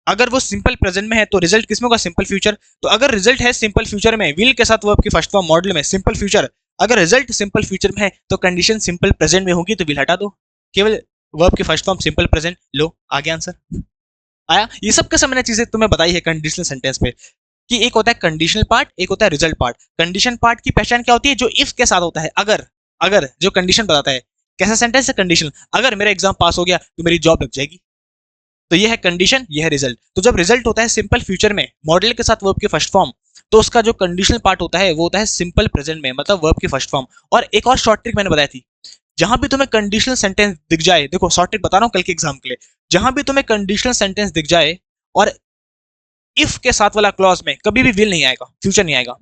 अगर वो सिंपल प्रेजेंट में है तो रिजल्ट किसमें होगा? Simple future. तो अगर रिजल्ट है सिंपल फ्यूचर में, विल के साथ वर्ब की फर्स्ट फॉर्म मॉडल में सिंपल फ्यूचर, अगर रिजल्ट सिंपल फ्यूचर में है तो कंडीशन सिंपल प्रेजेंट में होगी, तो विल हटा दो, केवल वर्ब की फर्स्ट फॉर्म सिंपल प्रेजेंट। लो आ गया आंसर, आया। ये सब कैसे मैंने चीजें तुम्हें बताई है कंडीशनल सेंटेंस पे, कि एक होता है कंडीशनल पार्ट, एक होता है रिजल्ट पार्ट। कंडीशन पार्ट की पहचान क्या होती है? जो इफ के साथ होता है, अगर। अगर जो कंडीशन बताता है, कैसा सेंटेंस है? कंडीशन। अगर मेरा एग्जाम पास हो गया तो मेरी जॉब लग जाएगी। तो ये है कंडीशन, ये है रिजल्ट। तो जब रिजल्ट होता है सिंपल फ्यूचर में, मॉडल के साथ वर्ब की फर्स्ट फॉर्म, तो उसका जो कंडीशनल पार्ट होता है वो होता है सिंपल प्रेजेंट में, मतलब वर्ब की फर्स्ट फॉर्म। और एक और शॉर्ट ट्रिक मैंने बताई थी, जहां भी तुम्हें कंडीशनल सेंटेंस दिख जाए, देखो शॉर्ट ट्रिक बता रहा हूं कल के एग्जाम के लिए, जहां भी तुम्हें कंडीशनल सेंटेंस दिख जाए और इफ के साथ वाला क्लॉज में कभी भी विल नहीं आएगा, फ्यूचर नहीं आएगा।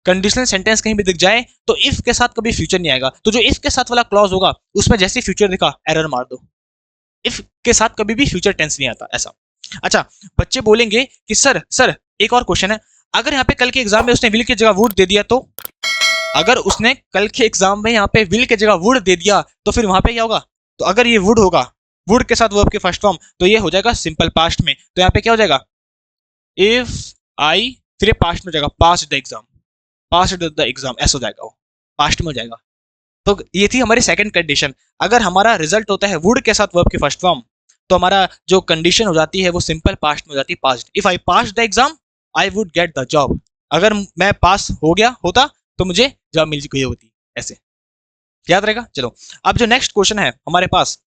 कंडीशनल सेंटेंस कहीं भी दिख जाए तो इफ के साथ कभी फ्यूचर नहीं आएगा। तो जो इफ के साथ वाला क्लॉज होगा उसमें जैसे फ्यूचर दिखा, एरर मार दो। इफ के साथ कभी भी फ्यूचर टेंस नहीं आता ऐसा। अच्छा, बच्चे बोलेंगे कि सर सर एक और क्वेश्चन है, अगर यहाँ पे कल के एग्जाम में उसने विल की जगह वुड दे दिया तो, अगर उसने कल के एग्जाम में यहाँ पे विल की जगह वुड दे दिया तो फिर वहां पे क्या होगा? तो अगर ये वुड होगा, वुड के साथ वर्ब के फर्स्ट फॉर्म, तो ये हो जाएगा सिंपल पास्ट में। तो यहाँ पे क्या हो जाएगा? इफ आई, फिर ये पास्ट में हो जाएगा, past the exam, past the exam ऐसा हो जाएगा, वो पास्ट में हो जाएगा। तो ये थी हमारी सेकंड कंडीशन। अगर हमारा रिजल्ट होता है वुड के साथ वर्ब की फर्स्ट फॉर्म, तो हमारा जो कंडीशन हो जाती है वो सिंपल पास्ट में हो जाती है, past. If I pass the exam I would get the job, अगर मैं पास हो गया होता तो मुझे जॉब मिल गई होती, ऐसे याद रहेगा। चलो अब जो नेक्स्ट क्वेश्चन है हमारे पास,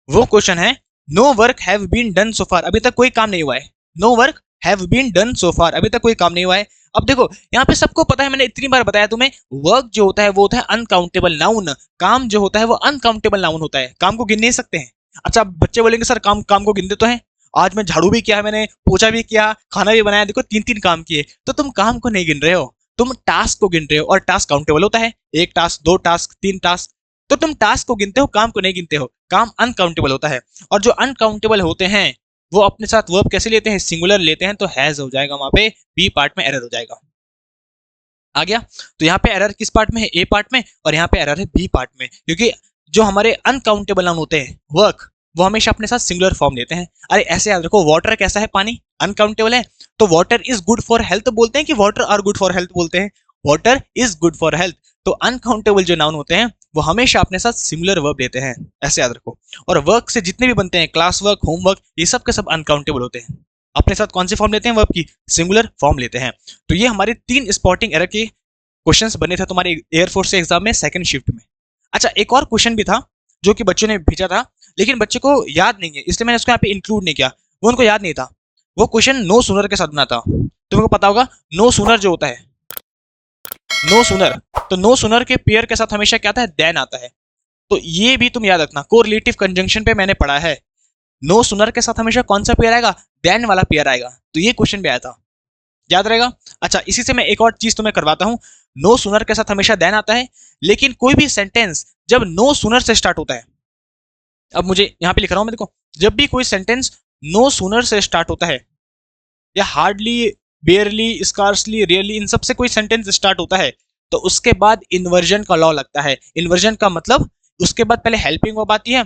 वो क्वेश्चन है no work have been done so far, अभी तक कोई काम नहीं हुआ है। No work have been done so far, अभी तक कोई काम नहीं हुआ है। अब देखो यहाँ पे सबको पता है, मैंने इतनी बार बताया तुम्हें, वर्क जो होता है वो होता है अनकाउंटेबल नाउन, काम जो होता है वो अनकाउंटेबल नाउन होता है, काम को गिन नहीं सकते हैं। अच्छा, बच्चे बोलेंगे सर काम काम को गिनते तो हैं, आज मैं झाड़ू भी किया है, मैंने पोछा भी किया, खाना भी बनाया, देखो 3-3 काम किए। तो तुम काम को नहीं गिन रहे हो, तुम टास्क को गिन रहे हो, और टास्क काउंटेबल होता है, 1 टास्क 2 टास्क 3 टास्क। तो तुम टास्क को गिनते हो, काम को नहीं गिनते हो, काम अनकाउंटेबल होता है। और जो अनकाउंटेबल होते हैं वो अपने साथ वर्ब कैसे लेते हैं? सिंगुलर लेते हैं, तो हैज हो जाएगा, वहां पे बी पार्ट में एरर हो जाएगा। आ गया? तो यहाँ पे एरर किस पार्ट में है? ए पार्ट में, और यहाँ पे एरर है बी पार्ट में, क्योंकि जो हमारे अनकाउंटेबल नाउन होते हैं वर्क, वो हमेशा अपने साथ सिंगुलर फॉर्म लेते हैं। अरे ऐसे याद रखो, वाटर कैसा है? पानी अनकाउंटेबल है, तो water is good for health बोलते हैं कि water are good for health बोलते हैं? Water is good for health. तो अनकाउंटेबल जो नाउन होते हैं वो हमेशा अपने साथ सिमिलर वर्ब लेते हैं, ऐसे याद रखो। और वर्क से जितने भी बनते हैं, क्लास वर्क, होमवर्क, ये सब के सब अनकाउंटेबल होते हैं, अपने साथ कौन से फॉर्म लेते हैं? वर्ब की सिंगुलर फॉर्म लेते हैं। तो ये हमारे 3 स्पॉटिंग एरर के क्वेश्चंस बने थे तुम्हारे एयरफोर्स के एग्जाम में सेकंड शिफ्ट में। अच्छा, एक और क्वेश्चन भी था जो कि बच्चों ने भेजा था, लेकिन बच्चे को याद नहीं है, इसलिए मैंने उसको यहाँ पे इंक्लूड नहीं किया, वो उनको याद नहीं था। वो क्वेश्चन नो सूनर के साथ बना था। तुमको पता होगा नो सूनर जो होता है, नो सूनर, तो नो सूनर के पेयर के साथ हमेशा क्या आता है? देन आता है। तो ये भी तुम याद रखना, कोरिलेटिव कंजंक्शन पे मैंने पढ़ा है, नो सूनर के साथ हमेशा कौन सा पेयर आएगा? देन वाला पेयर आएगा। तो ये क्वेश्चन भी आया था, याद रहेगा। अच्छा, इसी से मैं एक और चीज तुम्हें करवाता हूं, नो सूनर के साथ हमेशा देन आता है, लेकिन कोई भी सेंटेंस जब नो सूनर से स्टार्ट होता है, अब मुझे यहां पे लिख रहा हूं मैं, देखो, जब भी कोई सेंटेंस नो सूनर से स्टार्ट होता है, या हार्डली, बेयरली, स्कार्सली, रियरली, इन सब से कोई सेंटेंस स्टार्ट होता है, तो उसके बाद इन्वर्जन का लॉ लगता है। इन्वर्जन का मतलब उसके बाद पहले हेल्पिंग वर्ब आती है,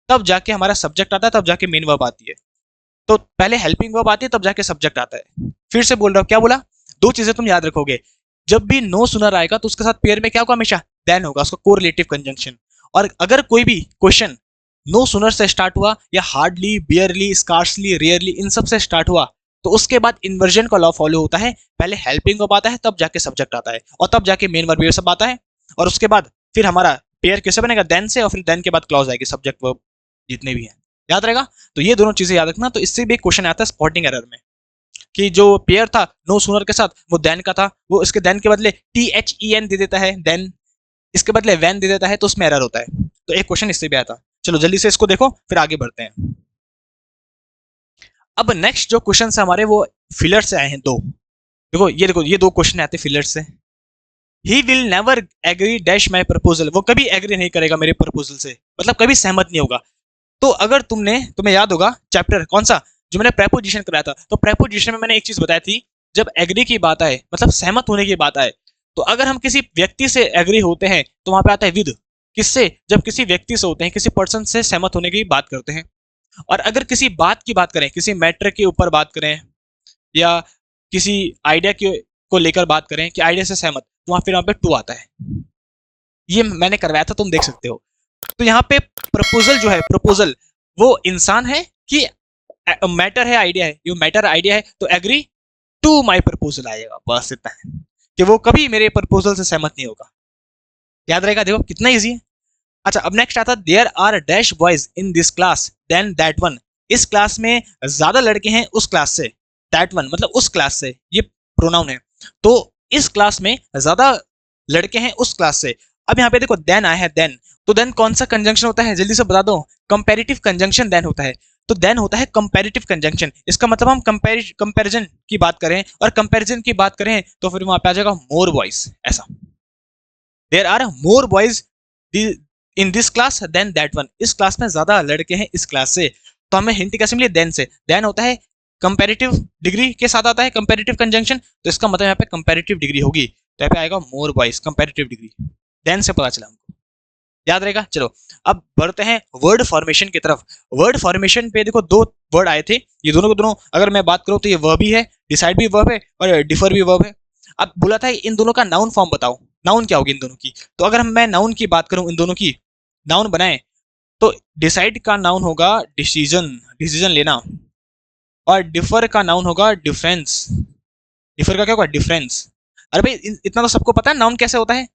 तब जाके हमारा सब्जेक्ट आता है, तब जाके मेन वर्ब आती है। तो पहले हेल्पिंग वर्ब आती है, तब जाके सब्जेक्ट आता है। फिर से बोल रहा हूं, क्या बोला? 2 चीजें तुम याद रखोगे, जब भी नो सूनर आएगा तो उसके साथ पेयर में क्या होगा? हमेशा देन होगा, उसका कोरिलेटिव कंजंक्शन। और अगर कोई भी क्वेश्चन नो सूनर से स्टार्ट हुआ, या हार्डली, बियरली, स्कार्सली, रेयरली, इन सब से स्टार्ट हुआ, तो उसके बाद इन्वर्जन का लॉ फॉलो होता है, पहले हेल्पिंग वर्ब आता है, तब जाके सब्जेक्ट आता है, और तब जाके मेन वर्ब, ये सब आता है। और उसके बाद फिर हमारा पेयर कैसे बनेगा? देन से, और फिर देन के बाद क्लॉज आएगी, सब्जेक्ट वर्ब जितने भी हैं, याद रहेगा। तो ये दोनों चीजें याद रखना। तो इससे भी एक क्वेश्चन आता है स्पॉटिंग एरर में, कि जो पेयर था नो सूनर के साथ वो देन का था, वो इसके देन के बदले THEN दे देता है, देन इसके बदले वैन दे देता है, तो उसमें एरर होता है। तो एक क्वेश्चन इससे भी आया था। चलो जल्दी से इसको देखो, फिर आगे बढ़ते हैं। अब नेक्स्ट जो क्वेश्चन है हमारे, वो फिलर से आए हैं 2। देखो ये 2 क्वेश्चन आते हैं फिलर से। He will never agree dash my proposal, वो कभी एग्री नहीं करेगा मेरे प्रपोजल से, मतलब कभी सहमत नहीं होगा। तो अगर तुम्हें याद होगा चैप्टर कौन सा, जो मैंने प्रेपोजिशन कराया था, तो प्रेपोजिशन में मैंने एक चीज बताई थी, जब एग्री की बात आए, मतलब सहमत होने की बात आए, तो अगर हम किसी व्यक्ति से एग्री होते हैं तो वहां पे आता है विद। किससे? जब किसी व्यक्ति से होते हैं, किसी पर्सन से सहमत होने की बात करते हैं। और अगर किसी बात की बात करें, किसी मैटर के ऊपर बात करें, या किसी आइडिया को लेकर बात करें कि आइडिया से सहमत, तो वहां पे टू आता है। ये मैंने करवाया था, तुम देख सकते हो। तो यहाँ पे प्रपोजल जो है, प्रपोजल वो इंसान है कि मैटर है, आइडिया है? ये मैटर आइडिया है, तो एग्री टू माय प्रपोजल आएगा, बस इतना है, कि वो कभी मेरे प्रपोजल से सहमत नहीं होगा। याद रहेगा, देखो कितना इजी है। अच्छा, अब नेक्स्ट आता है there are dash boys in this class than that one, इस क्लास में ज्यादा लड़के हैं उस क्लास से, दैट वन मतलब उस क्लास से, ये प्रोनाउन है। तो इस क्लास में ज्यादा लड़के हैं उस क्लास से। अब यहाँ पे देखो देन आया है, देन, तो देन कौन सा कंजंक्शन होता है? जल्दी से बता दो। कंपैरेटिव कंजंक्शन देन होता है। तो देन होता है कंपैरेटिव कंजंक्शन, इसका मतलब हम कंपैरिजन की बात करें, और कंपैरिजन की बात करें तो फिर वहां पे आ जाएगा मोर बॉयज, ऐसा। There are more boys in this class than that one, इस क्लास में ज्यादा लड़के हैं इस क्लास से। तो हमें हिंट कैसे मिली, देन से। देन होता है कंपैरेटिव डिग्री के साथ आता है, कंपैरेटिव कंजंक्शन, तो इसका मतलब यहाँ पे कंपैरेटिव डिग्री होगी, तो यहाँ पे आएगा मोर बॉयज, कंपैरेटिव डिग्री। देन से पता चला हमको, याद रहेगा। चलो अब बढ़ते हैं वर्ड फॉर्मेशन की तरफ। वर्ड फॉर्मेशन पे देखो दो वर्ड आए थे, ये दोनों को दोनों अगर मैं बात करूं तो ये वर्ब ही है, डिसाइड भी वर्ब है और डिफर भी वर्ब है। अब बोला था इन दोनों का नाउन फॉर्म बताओ, नाउन क्या होगी इन दोनों की। तो अगर मैं नाउन की बात करूं, इन दोनों की नाउन बनाए तो डिसाइड का नाउन होगा डिसीजन, डिसीजन लेना, और डिफर का नाउन होगा डिफरेंस, डिफर का क्या होगा, डिफरेंस। अरे भाई इतना तो सबको पता है नाउन कैसे होता है,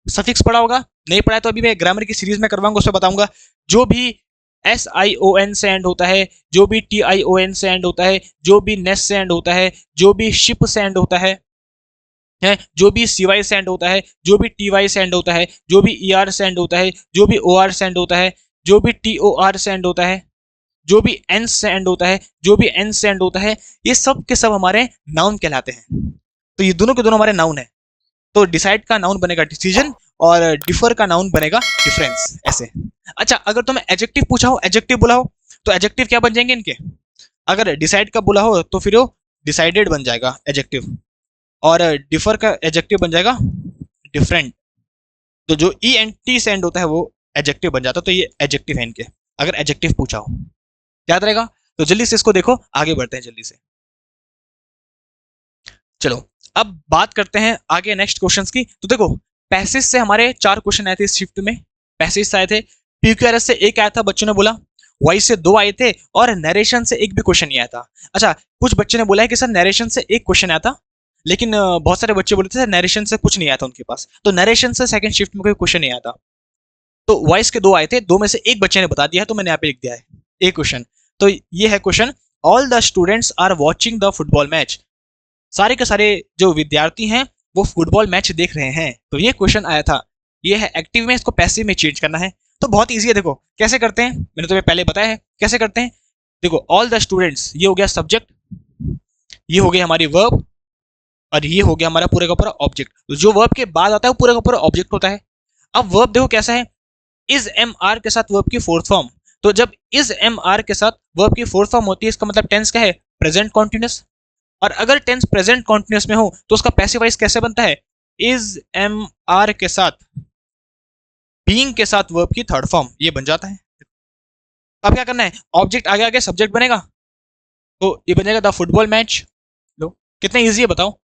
सफिक्स पढ़ा होगा, नहीं पढ़ा है तो अभी मैं ग्रामर की सीरीज में करवाऊंगा, उसमें बताऊंगा। जो भी SION से एंड होता है, जो भी TION से एंड होता है, जो भी नेस से एंड होता है, जो भी शिप से एंड होता है, जो भी CY से एंड होता है, जो भी TY से एंड होता है, जो भी ER से एंड होता है, जो भी OR से एंड होता है, जो भी TOR से एंड होता है, जो भी N से एंड होता है, जो भी N से एंड होता है, ये सब के सब हमारे नाउन कहलाते हैं। तो ये दोनों के दोनों हमारे नाउन है। तो डिसाइड का नाउन बनेगा डिसीजन और डिफर का नाउन बनेगा डिफरेंस, ऐसे। अच्छा अगर तुम्हें एडजेक्टिव पूछा हो, एडजेक्टिव बोला हो, तो एडजेक्टिव क्या बन जाएंगे इनके। अगर डिसाइड का बोला हो तो फिर वो डिसाइडेड बन जाएगा एडजेक्टिव, और डिफर का एडजेक्टिव बन जाएगा डिफरेंट। तो जो ENT से एंड होता है वो एडजेक्टिव बन जाता है, तो ये एडजेक्टिव है इनके, अगर एडजेक्टिव पूछा हो, याद रहेगा। तो जल्दी से इसको देखो, आगे बढ़ते हैं जल्दी से। चलो अब बात करते हैं आगे नेक्स्ट क्वेश्चंस की। तो देखो पैसेज से हमारे 4 क्वेश्चन आए थे इस शिफ्ट में, पैसेज से आए थे, PQRS से 1 आया था, बच्चों ने बोला, वॉइस से 2 आए थे, और नरेशन से 1 भी क्वेश्चन नहीं आया था। अच्छा कुछ बच्चे ने बोला है कि सर नरेशन से 1 क्वेश्चन आया था, लेकिन बहुत सारे बच्चे बोलते थे नरेशन से कुछ नहीं आया था उनके पास, तो नरेशन से सेकंड शिफ्ट में कोई क्वेश्चन नहीं आया था। तो वॉइस के 2 आए थे, 2 में से 1 बच्चे ने बता दिया है, तो मैंने यहाँ पे लिख दिया है एक क्वेश्चन। तो ये है question, all the students are watching the football match, सारे के सारे जो विद्यार्थी हैं वो फुटबॉल मैच देख रहे हैं। तो ये क्वेश्चन आया था, ये है एक्टिव में, इसको पैसिव में चेंज करना है। तो बहुत इजी है, देखो कैसे करते हैं, मैंने तुम्हें पहले बताया है कैसे करते हैं। देखो ऑल द स्टूडेंट्स, ये हो गया सब्जेक्ट, ये हो गई हमारी वर्ब, और ये हो गया हमारा पूरे का पूरा ऑब्जेक्ट। तो जो वर्ब के बाद आता है वो पूरा का पूरा ऑब्जेक्ट होता है। अब वर्ब देखो कैसा है, इज MR के साथ वर्ब की फोर्थ फॉर्म। तो जब इज MR के साथ वर्ब की फोर्थ फॉर्म होती है, इसका मतलब टेंस क्या है, प्रेजेंट कॉन्टिन्यूस। और अगर टेंस प्रेजेंट कॉन्टिन्यूस में हो तो उसका पैसिव वॉइस कैसे बनता है, इज MR के साथ बीइंग के साथ वर्ब की थर्ड फॉर्म, ये बन जाता है। अब क्या करना है, ऑब्जेक्ट आगे आगे सब्जेक्ट बनेगा, तो ये बनेगा द फुटबॉल मैच। लो कितना इजी है बताओ।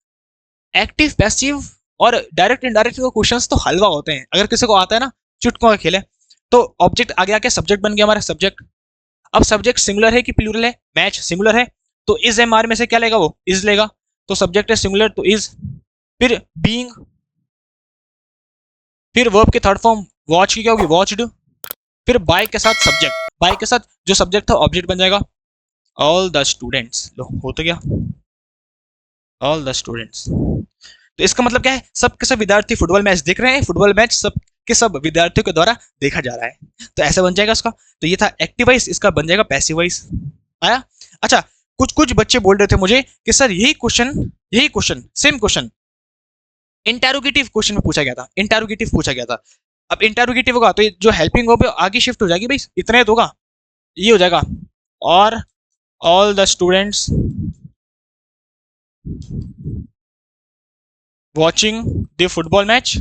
एक्टिव पैसिव और डायरेक्ट इनडायरेक्ट क्वेश्चंस तो हलवा होते हैं, अगर किसी को आता है ना, चुटकों का खेल है। तो ऑब्जेक्ट आगे आके सब्जेक्ट बन गया हमारा सब्जेक्ट। अब सब्जेक्ट सिंगुलर है कि प्लूरल है, मैच सिंगुलर है, तो इज MR में से क्या लेगा, वो इज लेगा, तो सब्जेक्ट है सिंगुलर तो इज, फिर बीइंग, फिर वर्ब की थर्ड फॉर्म वॉच की क्या होगी, वॉच्ड, फिर बाय के साथ सब्जेक्ट, बाय के साथ जो सब्जेक्ट था ऑब्जेक्ट बन जाएगा, ऑल द स्टूडेंट्स। लो हो तो गया, ऑल द स्टूडेंट्स। तो इसका मतलब क्या है, सब के सब विद्यार्थी फुटबॉल मैच देख रहे हैं, फुटबॉल मैच सब के सब विद्यार्थियों के द्वारा देखा जा रहा है। तो ऐसा बन जाएगा इसका। तो ये था एक्टिव वॉइस, इसका बन जाएगा पैसिव वॉइस। आया। अच्छा कुछ कुछ बच्चे बोल रहे थे मुझे कि सर यही question same question interrogative question में पूछा गया था, इंटेरोगेटिव पूछा गया था। अब इंटेरोगेटिव होगा तो ये जो हेल्पिंग हो आगे शिफ्ट हो जाएगी भाई, इतना ही तो होगा, ये हो जाएगा, और all the students watching the football match,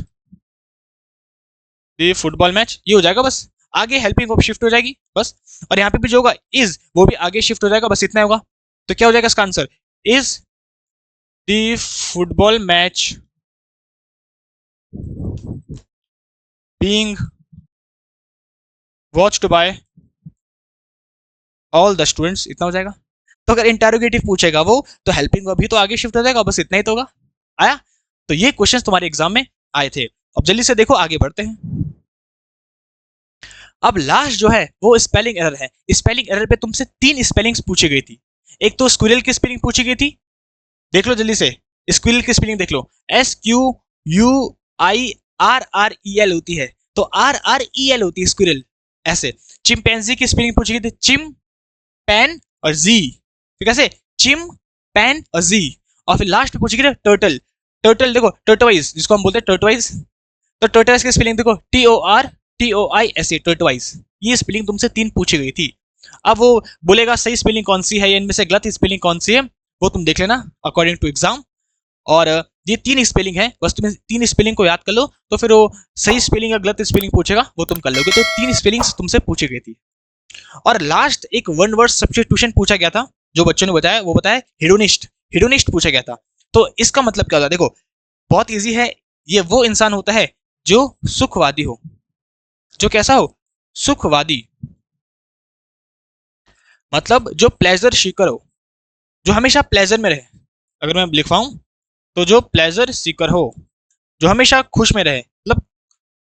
the football match, ये हो जाएगा बस। आगे हेल्पिंग वर्ब शिफ्ट हो जाएगी बस, और यहाँ पे भी जो होगा इज वो भी आगे शिफ्ट हो जाएगा, बस इतना होगा। तो क्या हो जाएगा इसका answer, is the football match being watched bye all the students, इतना हो जाएगा। तो अगर इंटेरोगेटिव पूछेगा वो तो हेल्पिंग वर्ब भी तो आगे शिफ्ट हो जाएगा, बस इतना ही तो होगा। आया। तो ये क्वेश्चंस तुम्हारे एग्जाम में आए थे। अब जल्दी से देखो आगे बढ़ते हैं। अब लास्ट जो है वो स्पेलिंग एरर है। स्पेलिंग एरर पे तुमसे 3 स्पेलिंग्स पूछी गई थी। एक तो स्क्विरल की स्पेलिंग पूछी गई थी, देख लो जल्दी से, स्क्विरल की स्पेलिंग देख लो, SQUIRREL होती है, तो RREL होती है स्क्विरल, ऐसे। चिंपैंजी की स्पेलिंग पूछी गई थी, चिम पैन और जी, ठीक है, चिम पैन और जी। और फिर लास्ट में पूछी गई टर्टल, टर्टल देखो टर्टवाइज जिसको हम बोलते हैं टर्टवाइज, तो टर्टवाइज की स्पेलिंग देखो TOISE, टोटवाइस। ये स्पेलिंग तुमसे 3 पूछी गई थी। अब वो बोलेगा सही स्पेलिंग कौन सी है या इनमें से गलत स्पेलिंग कौन सी है, वो तुम देख लेना अकॉर्डिंग टू एग्जाम। और ये 3 स्पेलिंग है, बस तुम 3 स्पेलिंग को याद कर लो, तो फिर वो सही स्पेलिंग या गलत स्पेलिंग पूछेगा वो तुम कर लोगे। तो 3 स्पेलिंग्स तुमसे पूछी गई थी। और लास्ट एक वन वर्ड सब्स्टिट्यूशन पूछा गया था, जो बच्चों ने बताया, वो बताया हेडोनिस्ट। हेडोनिस्ट पूछा गया था। तो इसका मतलब क्या होता है, देखो बहुत इजी है। ये वो इंसान होता है जो सुखवादी हो। जो कैसा हो? सुखवादी, मतलब जो प्लेजर सीकर हो, जो हमेशा प्लेजर में रहे। अगर मैं लिखवाऊं तो जो प्लेजर सीकर हो, जो हमेशा खुश में रहे, मतलब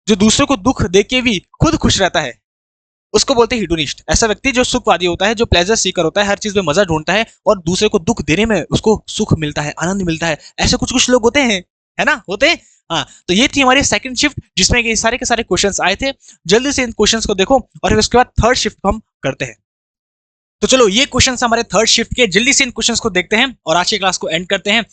जो दूसरों को दुख देके भी खुद खुश रहता है, उसको बोलते हैं हिडोनिस्ट। ऐसा व्यक्ति जो सुखवादी होता है, जो प्लेजर सीकर होता है, हर चीज में मजा ढूंढता है और दूसरे को दुख देने में उसको सुख मिलता है, आनंद मिलता है। ऐसे कुछ कुछ लोग होते हैं, है ना, होते हैं। हाँ, तो ये थी हमारी सेकंड शिफ्ट, जिसमें ये सारे के सारे क्वेश्चंस आए थे। जल्दी से इन क्वेश्चंस को देखो और फिर उसके बाद थर्ड शिफ्ट को हम करते हैं। तो चलो, ये क्वेश्चंस हमारे थर्ड शिफ्ट के, जल्दी से इन क्वेश्चंस को देखते हैं और आज की क्लास को एंड करते हैं।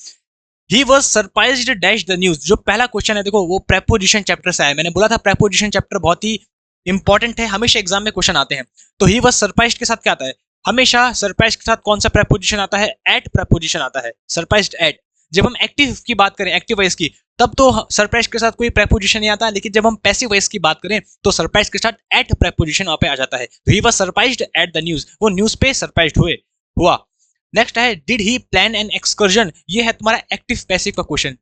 He was surprised dash the news। जो पहला क्वेश्चन है, देखो वो प्रेपोजिशन चैप्टर से आया। मैंने बोला था प्रेपोजिशन चैप्टर बहुत ही इंपॉर्टेंट है, हमेशा एग्जाम में क्वेश्चन आते हैं। तो ही was surprised के साथ क्या आता है? हमेशा सरप्राइज के साथ कौन सा प्रेपोजिशन आता है? एट प्रेपोजिशन आता है, सरप्राइज्ड एट। जब हम एक्टिव की बात करें, एक्टिव वॉइस की, तब तो सरप्राइज के साथ कोई प्रेपोजिशन नहीं आता। लेकिन जब हम पैसिव वॉइस की बात करें तो सरप्राइज के साथ एट प्रेपोजिशन वहां पे आ जाता है। तो he was surprised at the news, वो न्यूज पे सरप्राइज्ड हुआ। नेक्स्ट है did he plan an excursion. ये है तुम्हारा एक्टिव पैसिव का क्वेश्चन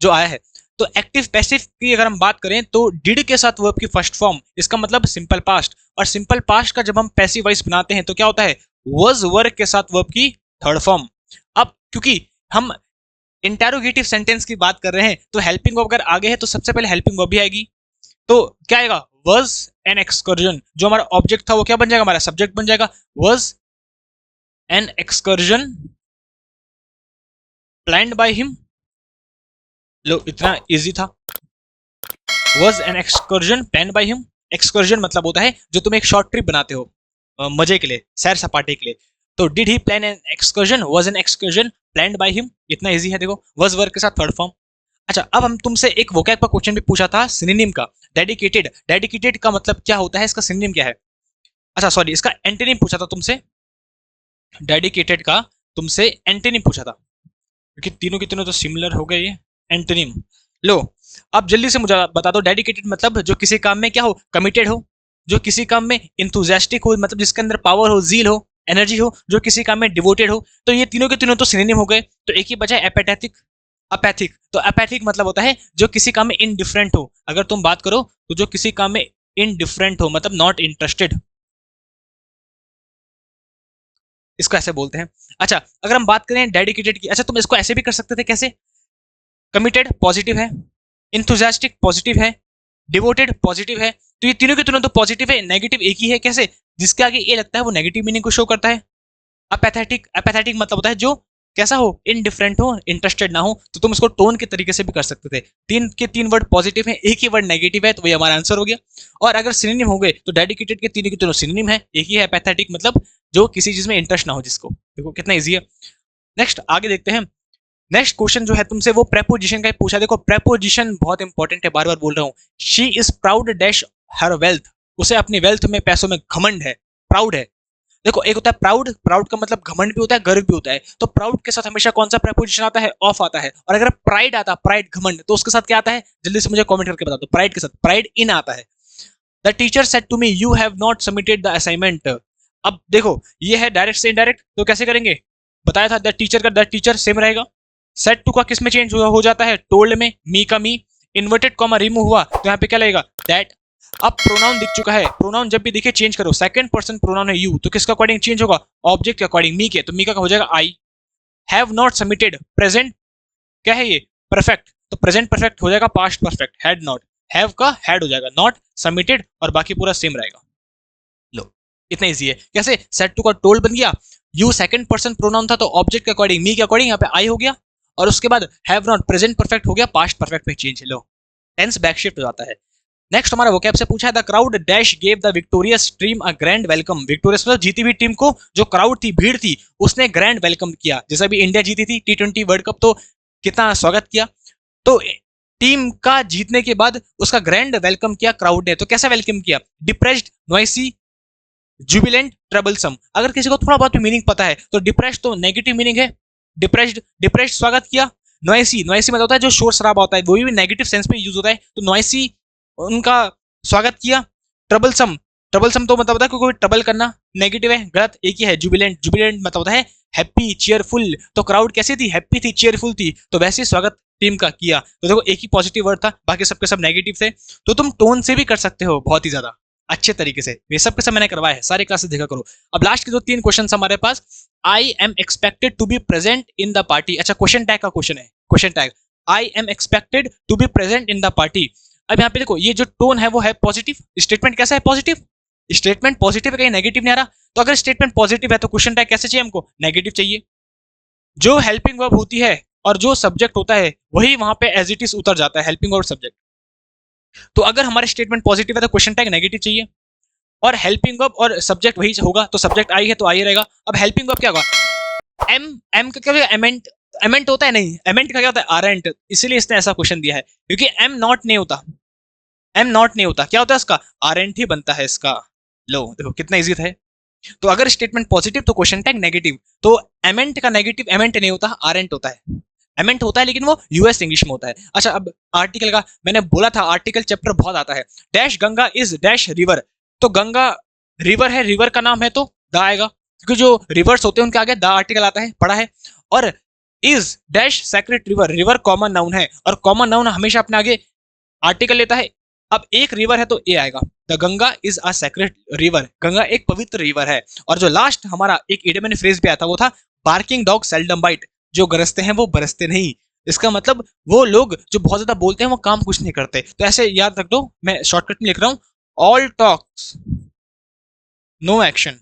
जो आया है। तो एक्टिव पैसिव की अगर हम बात करें तो डिड के साथ वर्ब की फर्स्ट फॉर्म, इसका मतलब सिंपल पास्ट। और सिंपल पास्ट का जब हम पैसिव वॉइस बनाते हैं तो क्या होता है? वाज वर के साथ वर्ब की थर्ड फॉर्म। अब क्योंकि हम इंटेरोगेटिव सेंटेंस की बात कर रहे हैं तो हेल्पिंग वर्ब अगर आगे है तो सबसे पहले हेल्पिंग वर्ब भी आएगी। तो क्या आएगा? Was an excursion. जो हमारा ऑब्जेक्ट था वो क्या बन जाएगा? हमारा सब्जेक्ट बन जाएगा। Was an excursion planned by him. लो, इतना इजी था। Was an excursion planned by him. Excursion मतलब होता है जो तुम एक शॉर्ट ट्रिप बनाते हो मजे के लिए, सैर सपाटे के लिए। तो did he plan an excursion, was an excursion planned by him. इतना इजी है, देखो वाज वर्ब के साथ थर्ड फॉर्म। अच्छा, अब हम तुमसे एक वोकैब का क्वेश्चन भी पूछा था सिनोनिम का, डेडिकेटेड। डेडिकेटेड का मतलब क्या होता है, इसका सिनोनिम क्या है? अच्छा सॉरी, इसका एंटोनिम पूछा था तुमसे। डेडिकेटेड का तुमसे एंटोनिम पूछा था, क्योंकि तीनों के तीनों तो सिमिलर हो गए। ये एंटोनिम लो, अब जल्दी से मुझे बता दो। डेडिकेटेड मतलब जो किसी काम में क्या हो? कमिटेड हो। जो किसी काम में इंथुजियास्टिक हो, मतलब जिसके अंदर पावर हो, जील हो, एनर्जी हो। जो किसी काम में डिवोटेड हो। तो ये तीनों के तीनों तो सिनोनिम हो गए। तो एक ही बचा है एपेथेटिक, अपैथिक। तो अपैथिक मतलब होता है जो किसी काम में इनडिफरेंट हो। अगर तुम बात करो तो जो किसी काम में इनडिफरेंट हो, मतलब नॉट इंटरेस्टेड, इसको ऐसे बोलते हैं। अच्छा, अगर हम बात करें डेडिकेटेड की, अच्छा तुम इसको ऐसे भी कर सकते थे, कैसे? कमिटेड पॉजिटिव है, इंथुजियास्टिक पॉजिटिव है, डिवोटेड पॉजिटिव है। तो ये तीनों के तीनों तो पॉजिटिव है, नेगेटिव एक ही है। कैसे? जिसके आगे ए लगता है वो नेगेटिव मीनिंग को शो करता है। अपैथेटिक, अपैथेटिक मतलब होता है जो कैसा हो? इनडिफरेंट हो, इंटरेस्टेड ना हो। तो तुम इसको टोन के तरीके से भी कर सकते थे। तीन के तीन वर्ड पॉजिटिव है, एक ही वर्ड नेगेटिव है, तो वही हमारा आंसर हो गया। और अगर सिनोनिम हो गए तो डेडिकेटेड के तीनों के तीनों सिनोनिम है, एक ही है पैथेटिक, मतलब जो किसी चीज में इंटरेस्ट ना हो जिसको। देखो कितना इजी है। नेक्स्ट आगे देखते हैं। नेक्स्ट क्वेश्चन जो है तुमसे वो प्रेपोजिशन का ही पूछा। देखो प्रेपोजिशन बहुत इंपॉर्टेंट है, बार बार बोल रहा हूँ। She is proud dash her wealth. उसे अपनी वेल्थ में, पैसों में घमंड है, प्राउड है। देखो एक होता है प्राउड, प्राउड का मतलब घमंड भी होता है, गर्व भी होता है। तो प्राउड के साथ हमेशा कौन सा प्रेपोजिशन आता है? ऑफ आता है। और अगर प्राइड आता, प्राइड घमंड, तो उसके साथ क्या आता है? जल्दी से मुझे कमेंट करके बता दो। प्राइड के साथ प्राइड इन आता है। The teacher said to me you have not submitted the assignment. अब देखो ये है डायरेक्ट से इनडायरेक्ट, तो कैसे करेंगे? बताया था द टीचर का द टीचर सेम रहेगा। सेड टू का किस में चेंज हो जाता है? टोल्ड में। मी का मी, इन्वर्टेड कॉमा रिमूव हुआ तो यहाँ पे क्या लगेगा? दैट। अब प्रोनाउन दिख चुका है, प्रोनाउन जब भी दिखे चेंज करो। सेकंड पर्सन प्रोनाउन है यू, तो किसका अकॉर्डिंग चेंज होगा? ऑब्जेक्ट के अकॉर्डिंग, मी के। तो मी का हो जाएगा आई। हैव नॉट सबमिटेड, प्रेजेंट क्या है ये? परफेक्ट, तो प्रेजेंट परफेक्ट हो जाएगा past perfect. Had not, have का हैड हो जाएगा, नॉट सबमिटेड, और बाकी पूरा सेम रहेगा। लो इतना इजी है। कैसे? सेट टू का टोल्ड बन गया, यू सेकंड पर्सन प्रोनाउन था तो ऑब्जेक्ट के अकॉर्डिंग, मी के अकॉर्डिंग यहाँ पे आई हो गया, और उसके बाद हैव नॉट प्रेजेंट परफेक्ट हो गया, पास्ट परफेक्ट में चेंज। लो टेंस बैक शिफ्ट हो जाता है। नेक्स्ट हमारा वोकैब से पूछा है the crowd dash gave the victorious team a grand welcome. Victorious मतलब जीती हुई टीम को, जो क्राउड थी, भीड़ थी, उसने ग्रैंड वेलकम किया। जैसा भी इंडिया जीती थी T20 वर्ल्ड कप, तो कितना स्वागत किया। तो टीम का जीतने के बाद उसका ग्रैंड वेलकम किया क्राउड ने। तो कैसा वेलकम किया? Depressed, noisy, Jubilant, troublesome. अगर किसी को थोड़ा बहुत मीनिंग पता है तो डिप्रेस्ड तो नेगेटिव मीनिंग है, डिप्रेस्ड स्वागत किया। नॉइसी मतलब होता है जो शोर शराबा होता है, वो भी नेगेटिव सेंस में यूज होता है, तो नॉइसी उनका स्वागत किया। ट्रबलसम तो मतलब होता है कोई ट्रबल करना, नेगेटिव है, गलत, एक ही है। जुबिलेंट मतलब होता है हैप्पी, चीयरफुल। तो क्राउड कैसी थी? हैप्पी थी, चीयरफुल थी, तो वैसे ही स्वागत टीम का किया। तो देखो एक ही पॉजिटिव वर्ड था, बाकी सबके सब नेगेटिव थे। तो तुम टोन से भी कर सकते हो बहुत ही ज्यादा अच्छे तरीके से। ये सब के सब मैंने करवाया है, सारे क्लासेस देखा करो। अब लास्ट के जो 3 क्वेश्चन हमारे पास, I am expected to be present in the party. अच्छा, क्वेश्चन टैग का क्वेश्चन है, question tag I am expected to be present in the party. अब यहाँ पे देखो ये जो टोन है वो है पॉजिटिव, स्टेटमेंट कैसा है? पॉजिटिव। स्टेटमेंट पॉजिटिव है, कहीं नेगेटिव नहीं आ रहा। तो अगर स्टेटमेंट पॉजिटिव है तो क्वेश्चन टैग कैसे चाहिए हमको? नेगेटिव चाहिए। जो हेल्पिंग वर्ब होती है और जो सब्जेक्ट होता है वही वहां पे एज इट इज उतर जाता है, हेल्पिंग और सब्जेक्ट। तो अगर हमारे स्टेटमेंट पॉजिटिव है तो क्वेश्चन टैग नेगेटिव चाहिए, और हेल्पिंग वर्ब और सब्जेक्ट वही होगा, तो सब्जेक्ट आई है तो आई रहेगा। अब हेल्पिंग वर्ब क्या होगा? एम का क्या होगा? एमेंट होता है, नहीं, एमेंट का क्या होता है? आरेंट। इसीलिए इसने ऐसा क्वेश्चन दिया है, क्योंकि एम नॉट नहीं होता, क्या होता है इसका? आरेंट ही बनता है इसका। लो देखो कितना इजी था। तो अगर स्टेटमेंट पॉजिटिव तो क्वेश्चन टैग नेगेटिव। तो एमेंट का नेगेटिव एमेंट नहीं होता, आरेंट होता है। एमेंट होता है लेकिन वो यूएस इंग्लिश में होता है। अच्छा, अब आर्टिकल का मैंने बोला था, आर्टिकल चैप्टर बहुत आता है। Dash Ganga is dash river. तो गंगा रिवर है, रिवर का नाम है तो द आएगा, क्योंकि जो रिवर्स होते हैं उनके आगे द आर्टिकल आता है, पढ़ा है। और is dash sacred river, river common noun है, और कॉमन नाउन हमेशा अपने आगे आर्टिकल लेता है। अब एक रिवर है तो ए आएगा, the Ganga is a sacred river, Ganga एक पवित्र रिवर है। और जो लास्ट हमारा एक इडियम एंड फ्रेज भी आता वो था, बार्किंग डॉग सेल्डम बाइट, जो गरजते हैं वो बरसते नहीं। इसका मतलब वो लोग जो बहुत ज्यादा बोलते हैं वो काम कुछ नहीं करते। तो ऐसे याद रख दो, मैं शॉर्टकट में लिख रहा हूं, all talks no action,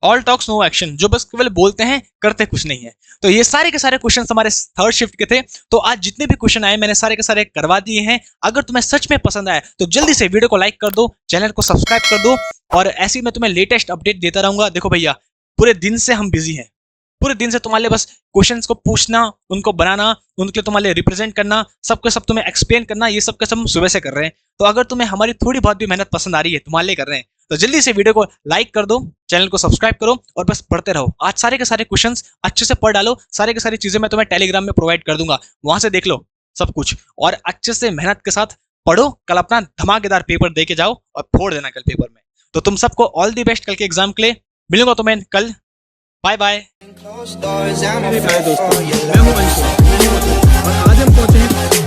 all talks no action, जो बस केवल बोलते हैं करते कुछ नहीं है। तो ये सारे के सारे क्वेश्चन हमारे थर्ड शिफ्ट के थे। तो आज जितने भी क्वेश्चन आए मैंने सारे के सारे करवा दिए हैं। अगर तुम्हें सच में पसंद आया तो जल्दी से वीडियो को लाइक कर दो, चैनल को सब्सक्राइब कर दो, और ऐसे मैं तुम्हें लेटेस्ट अपडेट देता रहूंगा। देखो भैया, पूरे दिन से हम बिजी हैं, पूरे दिन से तुम्हारे लिए बस क्वेश्चंस को पूछना, उनको बनाना, उनके तुम्हारे लिए रिप्रेजेंट करना, सबके सब तुम्हें एक्सप्लेन करना, ये सब के सब हम सुबह से कर रहे हैं। तो अगर तुम्हें हमारी थोड़ी बहुत भी मेहनत पसंद आ रही है, तुम्हारे लिए कर रहे हैं, तो जल्दी से वीडियो को लाइक कर दो, चैनल को सब्सक्राइब करो, और बस पढ़ते रहो। आज सारे के सारे क्वेश्चंस अच्छे से पढ़ डालो, सारे के सारी चीजें मैं तुम्हें टेलीग्राम में प्रोवाइड कर दूंगा, वहां से देख लो सब कुछ, और अच्छे से मेहनत के साथ पढ़ो। कल अपना धमाकेदार पेपर दे के जाओ और फोड़ देना कल पेपर में। तो तुम सबको ऑल दी बेस्ट कल के एग्जाम के लिए। मिलूंगा तुम्हें कल, बाय बाय। मेरे प्यारे दोस्तों, मैं हूं अंशु, और आज हम पहुंचे हैं